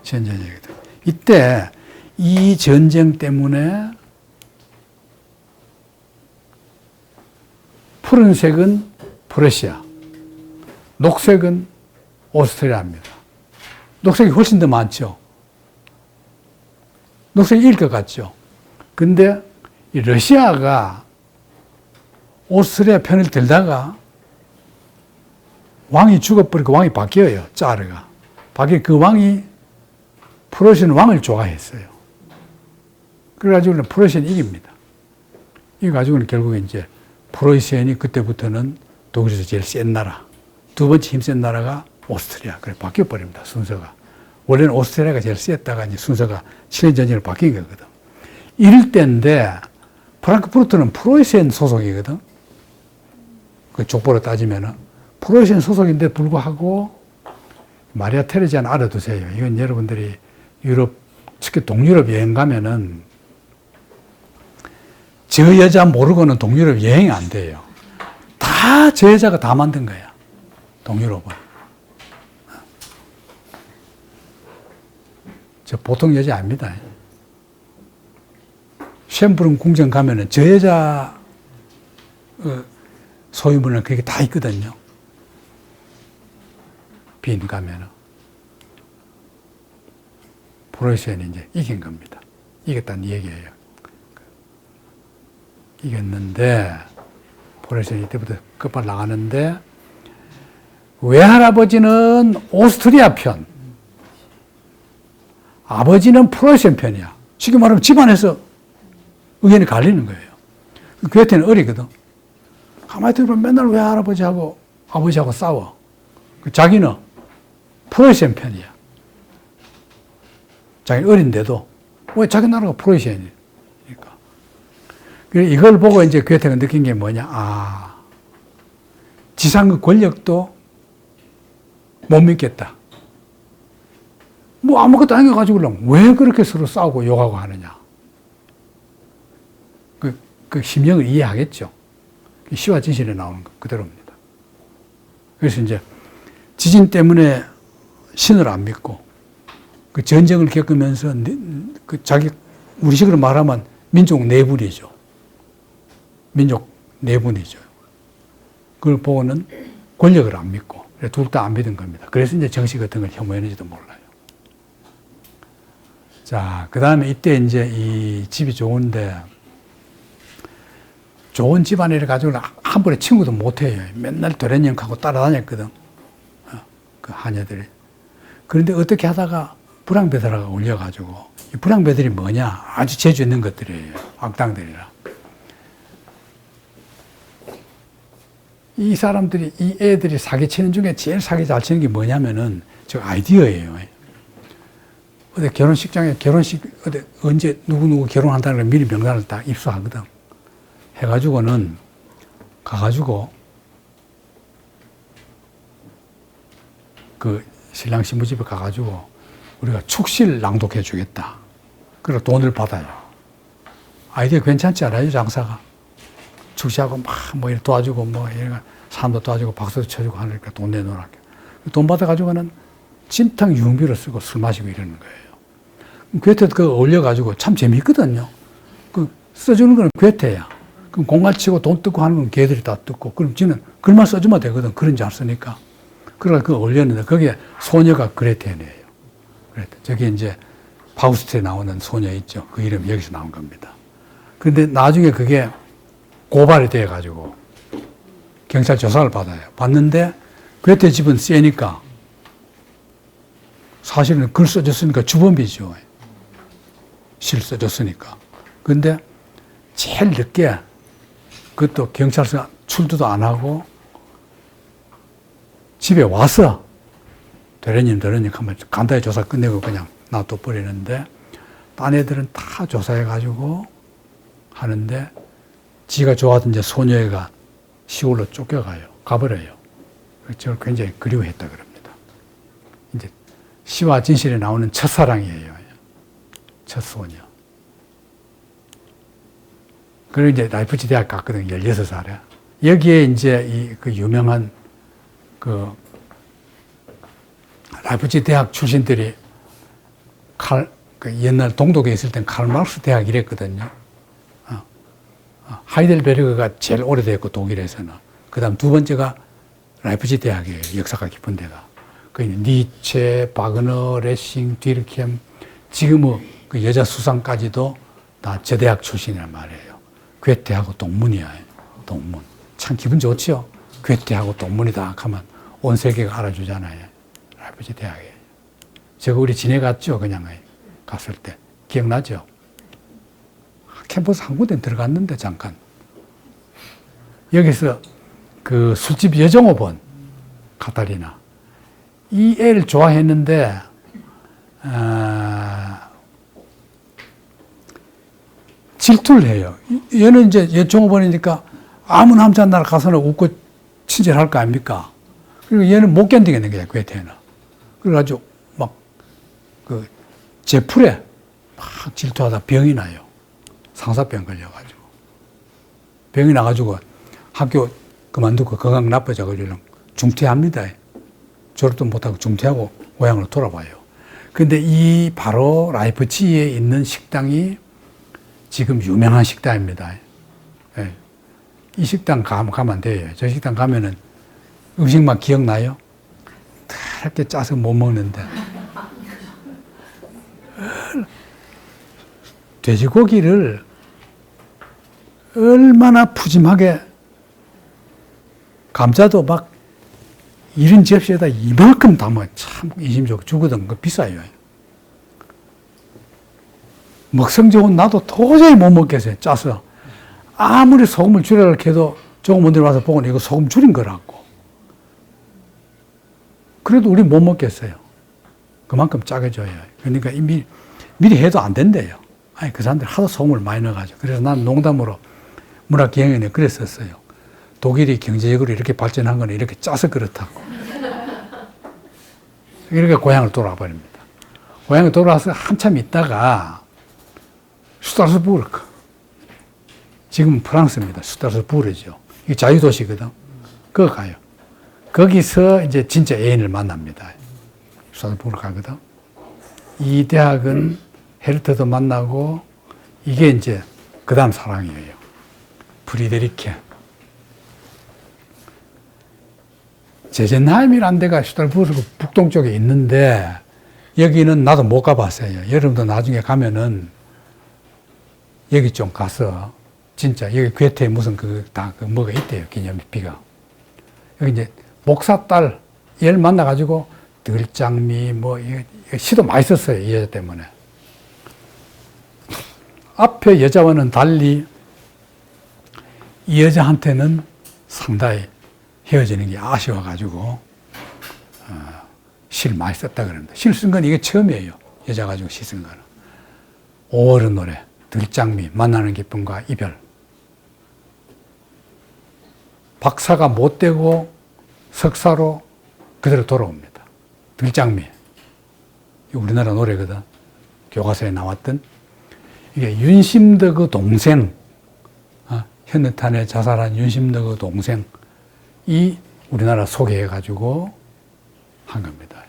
[SPEAKER 1] 7년 전쟁이거든. 이때 이 전쟁 때문에 푸른색은 프러시아, 녹색은 오스트리아입니다. 녹색이 훨씬 더 많죠. 녹색이 이길 것 같죠. 근데 이 러시아가 오스트리아 편을 들다가 왕이 죽어버리고 왕이 바뀌어요. 짜르가. 그 왕이 프로이센 왕을 좋아했어요. 그래가지고는 프로이센이 이깁니다. 이겨가지고는 결국에 이제 프로이센이 그때부터는 독일에서 제일 센 나라, 두 번째 힘센 나라가 오스트리아. 그래 바뀌어버립니다. 순서가. 원래는 오스트리아가 제일 셌다가 이제 순서가 7년 전쟁으로 바뀐 거거든. 이럴 때인데 프랑크푸르트는 프로이센 소속이거든. 그 족보로 따지면은 프로이센 소속인데 불구하고 마리아 테레지아는 알아두세요. 이건 여러분들이 유럽, 특히 동유럽 여행 가면은 저 여자 모르고는 동유럽 여행이 안 돼요. 다 저 여자가 다 만든 거야. 동유럽은. 저 보통 여자 아닙니다. 쇤부른 궁전 가면은 저 여자 소유물은 그게 다 있거든요. 빈 가면은. 프로이센이 이제 이긴 겁니다. 이겼다는 얘기예요. 이겼는데, 프로이센이 이때부터 끝발 나가는데, 외할아버지는 오스트리아 편, 아버지는 프로이센 편이야. 지금 말하면 집안에서 의견이 갈리는 거예요. 괴테는 어리거든. 가만히 들어보면 맨날 외할아버지하고 아버지하고 싸워. 자기는 프로이센 편이야. 자기는 어린데도 왜 자기 나라가 프로이센이니까. 이걸 보고 이제 괴테가 느낀 게 뭐냐. 아, 지상의 권력도 못 믿겠다. 뭐 아무것도 안 해가지고 왜 그렇게 서로 싸우고 욕하고 하느냐. 그 심령을 이해하겠죠. 시와 진실에 나오는 것 그대로입니다. 그래서 이제 지진 때문에 신을 안 믿고 그 전쟁을 겪으면서 그 자기 우리식으로 말하면 민족 내분이죠. 민족 내분이죠. 그걸 보고는 권력을 안 믿고 둘 다 안 믿은 겁니다. 그래서 이제 정치 같은 걸 혐오했는지도 몰라요. 자, 그 다음에 이때 이제 이 집이 좋은데 좋은 집안을 가지고 한 번에 친구도 못해요. 맨날 도련님하고 따라다녔거든. 그 하녀들이. 그런데 어떻게 하다가 불황배들하고 올려가지고, 이 불황배들이 뭐냐? 아주 재주 있는 것들이에요. 악당들이라. 이 사람들이, 이 애들이 사기치는 중에 제일 사기 잘 치는 게 뭐냐면은, 저 아이디어예요. 어디 결혼식장에 어디 언제 누구누구 결혼한다는 걸 미리 명단을 다 입수하거든. 해가지고는 가가지고 그 신랑 신부집에 가가지고 우리가 축시를 낭독해 주겠다. 그래서 돈을 받아요. 아이디어 괜찮지 않아요, 장사가? 축시하고 막 뭐 이렇게 도와주고 뭐 이런 사람도 도와주고 박수도 쳐주고 하니까 돈 내놓으라. 돈 받아가지고는 진탕 유흥비를 쓰고 술 마시고 이러는 거예요. 괴테 그거 올려가지고 참 재미있거든요. 그 써주는 건 괴테야. 그럼 공갈 치고 돈 뜯고 하는 건 걔들이 다 뜯고, 그럼 지는 글만 써주면 되거든. 그런 줄 쓰니까. 그래서 그거 올렸는데, 거기에 소녀가 그레텐이에요. 그레텐. 저기 이제 파우스트에 나오는 소녀 있죠. 그 이름이 여기서 나온 겁니다. 그런데 나중에 그게 고발이 돼가지고 경찰 조사를 받아요. 받는데 그레텐 집은 세니까 사실은 글 써줬으니까 주범이죠. 실 써줬으니까. 근데 제일 늦게 그것도 경찰서 출두도 안 하고 집에 와서 도련님 하면 간단히 조사 끝내고 그냥 놔둬버리는데 딴 애들은 다 조사해가지고 하는데 지가 좋아하던 이제 소녀애가 시골로 쫓겨가요. 가버려요. 저를 굉장히 그리워했다 그럽니다. 이제 시와 진실에 나오는 첫사랑이에요. 첫 소녀. 그리고 이제 라이프치 대학 갔거든요. 16살에. 여기에 이제 그 유명한 그 라이프치 대학 출신들이 그 옛날 동독에 있을 땐 칼 마르크스 대학 이랬거든요. 하이델베르그가 제일 오래됐고 독일에서는. 그 다음 두 번째가 라이프치 대학이에요. 역사가 깊은 데가. 그 니체, 바그너, 레싱, 뒤르켐, 지금의 그 여자 수상까지도 다 저 대학 출신이란 말이에요. 괴테하고 동문이야. 동문. 참 기분 좋죠? 괴테하고 동문이다 하면 온 세계가 알아주잖아요. 라이프치 대학에. 저거 우리 지내갔죠? 그냥 갔을 때. 기억나죠? 캠퍼스 한 군데 들어갔는데 잠깐. 여기서 그 술집 여종업원 카타리나. 이 애를 좋아했는데 질투를 해요. 얘는 이제 여종업원이니까 아무 남자 나라 가서는 웃고 친절할 거 아닙니까? 그리고 얘는 못 견디겠는 거야, 괴테는. 그래가지고 막 그 제풀에 막 질투하다 병이 나요. 상사병 걸려가지고. 병이 나가지고 학교 그만두고 건강 나빠져 걸리면 중퇴합니다. 졸업도 못하고 중퇴하고 고향으로 돌아와요. 근데 이 바로 라이프치히에 있는 식당이 지금 유명한 식당입니다. 예. 이 식당 가면 안 돼요. 저 식당 가면은 음식만 기억나요? 그렇게 짜서 못 먹는데. 돼지고기를 얼마나 푸짐하게, 감자도 막 이런 접시에다 이만큼 담아 참 인심적으로 주거든. 그 비싸요. 먹성 좋은 나도 도저히 못 먹겠어요. 짜서. 아무리 소금을 줄여라 해도 조금만 와서 보고 이거 소금 줄인 거라고. 그래도 우리 못 먹겠어요. 그만큼 짜게 줘요. 그러니까 미리 해도 안 된대요. 아니, 그 사람들 하도 소금을 많이 넣어가지고. 그래서 난 농담으로 문학경영에 그랬었어요. 독일이 경제적으로 이렇게 발전한 건 이렇게 짜서 그렇다고. 이렇게 고향을 돌아와 버립니다. 고향에 돌아와서 한참 있다가 슈트라스부르크. 지금은 프랑스입니다. 슈트라스부르죠. 이게 자유도시거든. 거기 가요. 거기서 이제 진짜 애인을 만납니다. 슈트라스부르크 가거든. 이 대학은 헤르트도 만나고, 이게 이제 그 다음 사랑이에요. 프리데리케. 제젠하임이라는 데가 슈트라스부르크 북동쪽에 있는데, 여기는 나도 못 가봤어요. 여러분도 나중에 가면은 여기 좀 가서, 진짜 여기 괴테에 무슨 뭐가 있대요. 기념비가. 여기 이제 목사 딸, 얘를 만나가지고 들장미, 시도 많이 썼어요. 이 여자 때문에. 앞에 여자와는 달리 이 여자한테는 상당히 헤어지는 게 아쉬워가지고, 시를 많이 썼다 그럽니다. 시를 쓴 건 이게 처음이에요. 여자 가지고 시 쓴 거는. 5월의 노래, 들장미, 만나는 기쁨과 이별. 박사가 못 되고 석사로 그대로 돌아옵니다. 들장미. 우리나라 노래거든. 교과서에 나왔던. 이게 윤심덕의 동생, 현대탄에 자살한 윤심덕의 동생이 우리나라 소개해가지고 한 겁니다.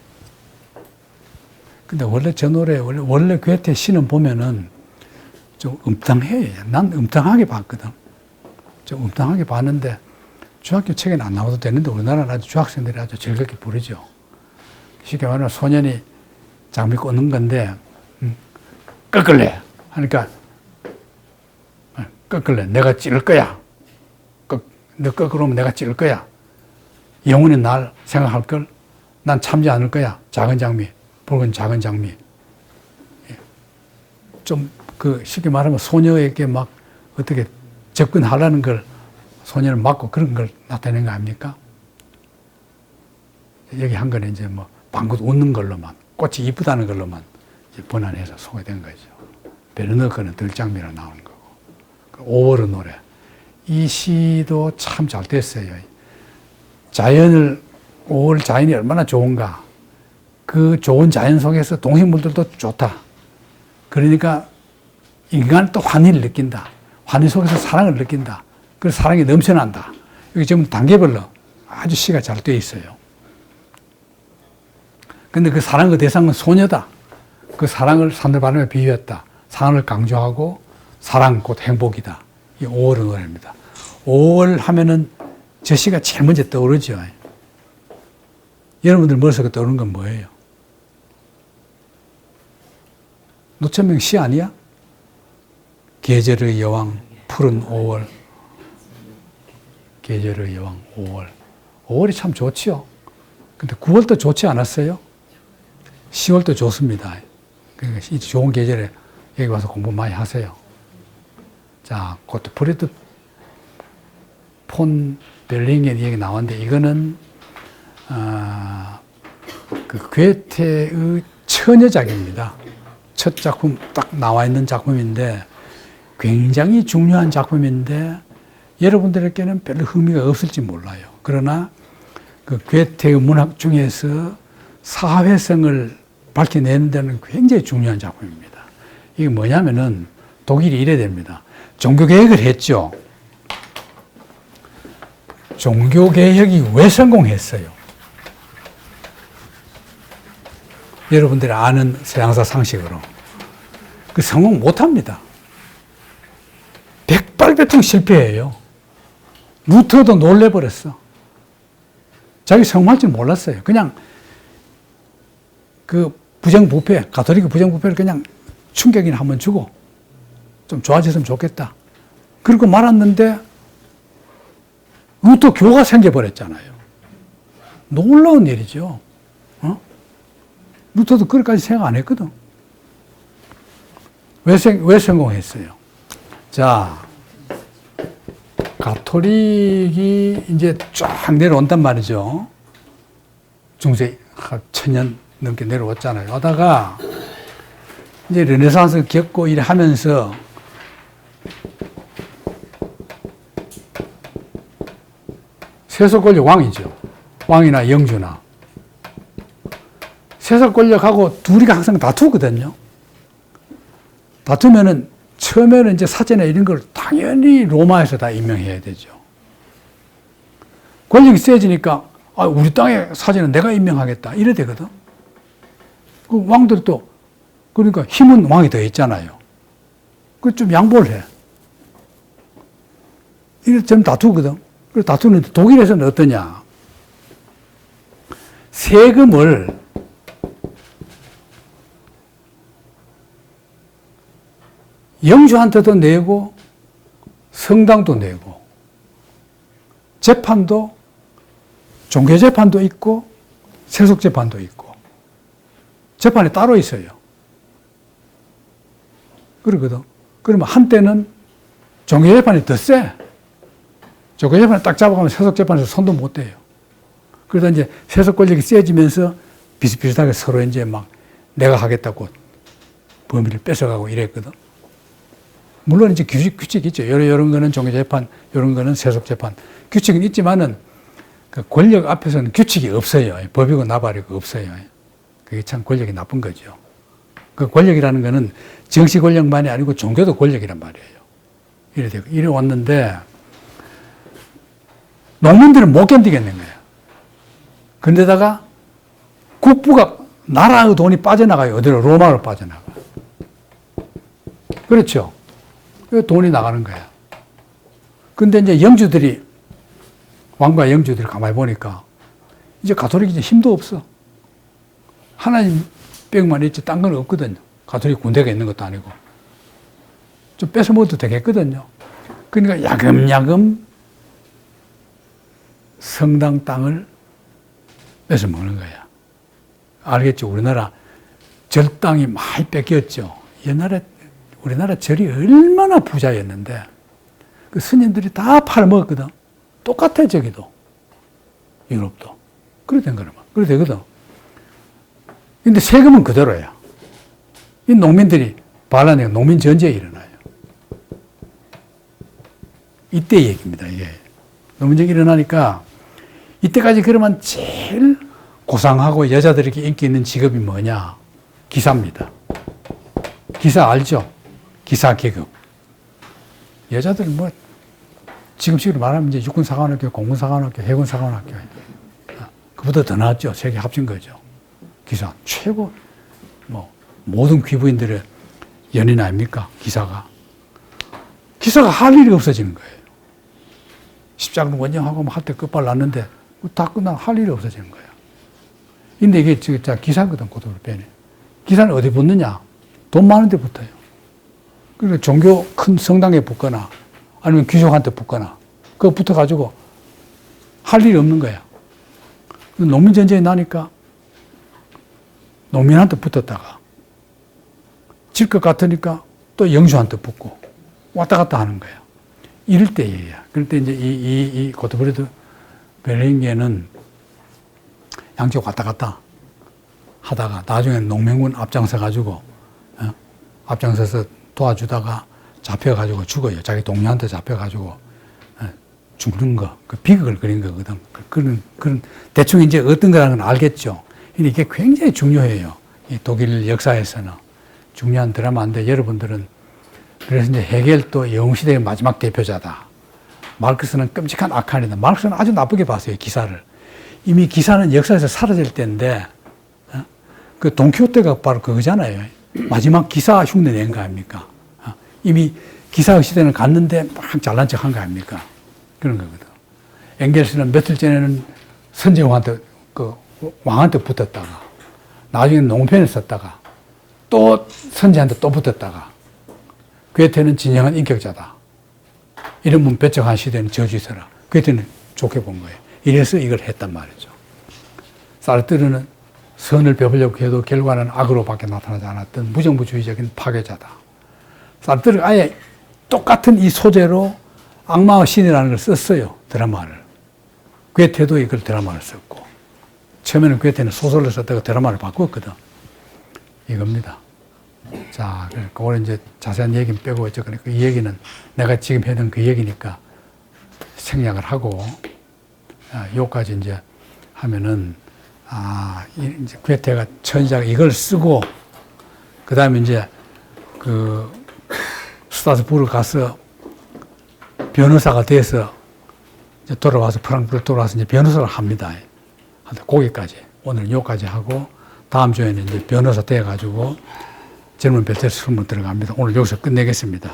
[SPEAKER 1] 근데 원래 저 노래, 원래 괴테 시는 보면은 좀 음탕해요. 난 음탕하게 봤거든. 좀 음탕하게 봤는데, 중학교 책에는 안 나와도 되는데, 우리나라는 아주 중학생들이 아주 즐겁게 부르죠. 쉽게 말하면 소년이 장미 꽂는 건데, 꺾을래. 하니까, 꺾을래. 내가 찌를 거야. 너 꺾으러 오면 내가 찌를 거야. 영원히 날 생각할 걸. 난 참지 않을 거야. 작은 장미. 붉은 작은 장미. 좀, 쉽게 말하면 소녀에게 막 어떻게 접근하라는 걸 소녀를 막고 그런 걸 나타내는 거 아닙니까? 여기 한 거는 이제 방긋 웃는 걸로만, 꽃이 이쁘다는 걸로만 이제 번안해서 소개된 거죠. 베르너 거는 들장미로 나오는 거고. 5월의 노래. 이 시도 참 잘 됐어요. 5월 자연이 얼마나 좋은가. 그 좋은 자연 속에서 동식물들도 좋다. 그러니까 인간은 또 환희를 느낀다. 환희 속에서 사랑을 느낀다. 그래서 사랑이 넘쳐난다. 여기 지금 단계별로 아주 시가 잘 되어 있어요. 근데 그 사랑의 대상은 소녀다. 그 사랑을 산들바람에 비유했다. 사랑을 강조하고 사랑 곧 행복이다. 이 5월의 노래입니다. 5월 하면은 저 시가 제일 먼저 떠오르죠. 여러분들 머릿속에 떠오르는 건 뭐예요? 노천명 시 아니야? 계절의 여왕 푸른 5월. 계절의 여왕 5월. 5월이 참 좋지요. 근데 9월도 좋지 않았어요? 10월도 좋습니다. 그러니까 이 좋은 계절에 여기 와서 공부 많이 하세요. 자, 그것도 프리드 폰 벨링겐 얘기 나왔는데, 이거는 그 괴테의 처녀작입니다. 첫 작품 딱 나와 있는 작품인데 굉장히 중요한 작품인데 여러분들에게는 별로 흥미가 없을지 몰라요. 그러나 그 괴테의 문학 중에서 사회성을 밝혀내는 데는 굉장히 중요한 작품입니다. 이게 뭐냐면은 독일이 이래 됩니다. 종교개혁을 했죠. 종교개혁이 왜 성공했어요? 여러분들이 아는 서양사 상식으로. 그 성공 못 합니다. 빨대통 실패해요. 루터도 놀래버렸어. 자기 성공할 줄 몰랐어요. 그냥 그 부정부패, 가톨릭 부정부패를 그냥 충격이나 한번 주고 좀 좋아졌으면 좋겠다. 그러고 말았는데 루터 교가 생겨버렸잖아요. 놀라운 일이죠. 루터도 그렇게까지 생각 안 했거든. 왜 성공했어요? 자, 가톨릭이 이제 쫙 내려온단 말이죠. 중세 1000년 넘게 내려왔잖아요. 하다가 이제 르네상스 겪고 이래 하면서 세속 권력 왕이죠. 왕이나 영주나. 세속 권력하고 둘이 항상 다투거든요. 다투면은 처음에는 이제 사제나 이런 걸 당연히 로마에서 다 임명해야 되죠. 권력이 세지니까 우리 땅의 사제는 내가 임명하겠다 이래 되거든. 그 왕들도 그러니까 힘은 왕이 더 있잖아요. 그 좀 양보를 해. 이래 좀 다투거든. 그래서 다투는데 독일에서는 어떠냐? 세금을 영주한테도 내고 성당도 내고 재판도 종교재판도 있고 세속재판도 있고 재판이 따로 있어요. 그러거든. 그러면 한때는 종교재판이 더 세. 종교재판을 딱 잡아가면 세속재판에서 손도 못 대요. 그러다 이제 세속 권력이 세지면서 비슷비슷하게 서로 이제 막 내가 하겠다고 범위를 뺏어가고 이랬거든. 물론 이제 규칙이 있죠. 이런 거는 종교재판, 이런 거는 세속재판. 규칙은 있지만은 그 권력 앞에서는 규칙이 없어요. 법이고 나발이고 없어요. 그게 참 권력이 나쁜 거죠. 그 권력이라는 거는 정치 권력만이 아니고 종교도 권력이란 말이에요. 이래 왔는데 농민들은 못 견디겠는 거예요. 그런데다가 국부가 나라의 돈이 빠져나가요. 어디로? 로마로 빠져나가. 그렇죠. 돈이 나가는 거야. 근데 이제 영주들이, 왕과 영주들이 가만히 보니까 이제 가톨릭이 이제 힘도 없어. 하나님 벽만 있지 딴 건 없거든요. 가톨릭 군대가 있는 것도 아니고. 좀 뺏어 먹어도 되겠거든요. 그러니까 야금야금 성당 땅을 뺏어 먹는 거야. 알겠죠? 우리나라 절 땅이 많이 뺏겼죠. 옛날에 우리나라 절이 얼마나 부자였는데 그 스님들이 다 팔아먹었거든. 똑같아 저기도. 유럽도. 그래 된 거라면. 그래 되거든. 근데 세금은 그대로야. 이 농민들이 반란에 농민 전쟁이 일어나요. 이때 얘기입니다. 이게. 농민 전쟁이 일어나니까 이때까지 그러면 제일 고상하고 여자들에게 인기 있는 직업이 뭐냐? 기사입니다. 기사 알죠? 기사 계급. 여자들은 뭐 지금식으로 말하면 이제 육군사관학교, 공군사관학교, 해군사관학교. 그보다 더 나았죠. 세계 합친 거죠. 기사 최고 뭐 모든 귀부인들의 연인 아닙니까? 기사가. 기사가 할 일이 없어지는 거예요. 십자군 원정하고 할 때 끝발 났는데 다 끝나고 할 일이 없어지는 거예요. 근데 이게 진짜 기사거든, 고도로 빼네. 기사는 어디 붙느냐? 돈 많은 데 붙어요. 그러니까 종교 큰 성당에 붙거나 아니면 귀족한테 붙거나 그거 붙어가지고 할 일이 없는 거야. 농민전쟁이 나니까 농민한테 붙었다가 질 것 같으니까 또 영주한테 붙고 왔다 갔다 하는 거야. 이럴 때예요. 그럴 때 이제 이 고트프리드 베르링게는 양쪽 왔다 갔다 하다가 나중에 농민군 앞장서가지고 앞장서서 도와주다가 잡혀가지고 죽어요. 자기 동료한테 잡혀가지고 죽는 거, 그 비극을 그린 거거든. 그런 대충 이제 어떤 거라는 건 알겠죠. 근데 이게 굉장히 중요해요. 이 독일 역사에서는 중요한 드라마인데 여러분들은 그래서 이제 헤겔도 영웅시대의 마지막 대표자다. 마르크스는 끔찍한 악한이다. 마르크스는 아주 나쁘게 봤어요, 기사를. 이미 기사는 역사에서 사라질 때인데, 그 돈키호테가 바로 그거잖아요. 마지막 기사 흉내 낸 거 아닙니까? 이미 기사학 시대는 갔는데 막 잘난 척 한 거 아닙니까? 그런 거거든. 엥겔스는 며칠 전에는 선제왕한테, 왕한테 붙었다가, 나중에 농편을 썼다가, 또 선제한테 또 붙었다가, 괴테는 진정한 인격자다. 이런 분 배척한 시대는 저주서라. 괴테는 좋게 본 거예요. 이래서 이걸 했단 말이죠. 사르트르는 선을 베풀려고 해도 결과는 악으로밖에 나타나지 않았던 무정부주의적인 파괴자다. 사르트르가 아예 똑같은 이 소재로 악마의 신이라는 걸 썼어요. 드라마를. 괴테도 이걸 드라마를 썼고, 처음에는 괴테는 소설을 썼다가 드라마를 바꾸었거든. 이겁니다. 자, 그걸 이제 자세한 얘기는 빼고 어쨌거나 그 얘기는 내가 지금 했던 그 얘기니까 생략을 하고, 요까지 이제 하면은, 이제 괴테가 천자가 이걸 쓰고, 그 다음에 이제 스트라스부르 가서 변호사가 돼서 이제 돌아와서 프랑크푸르트 돌아와서 이제 변호사를 합니다. 거기까지. 오늘은 요까지 하고, 다음 주에는 이제 변호사 돼가지고 젊은 벨테르 수문 들어갑니다. 오늘 여기서 끝내겠습니다.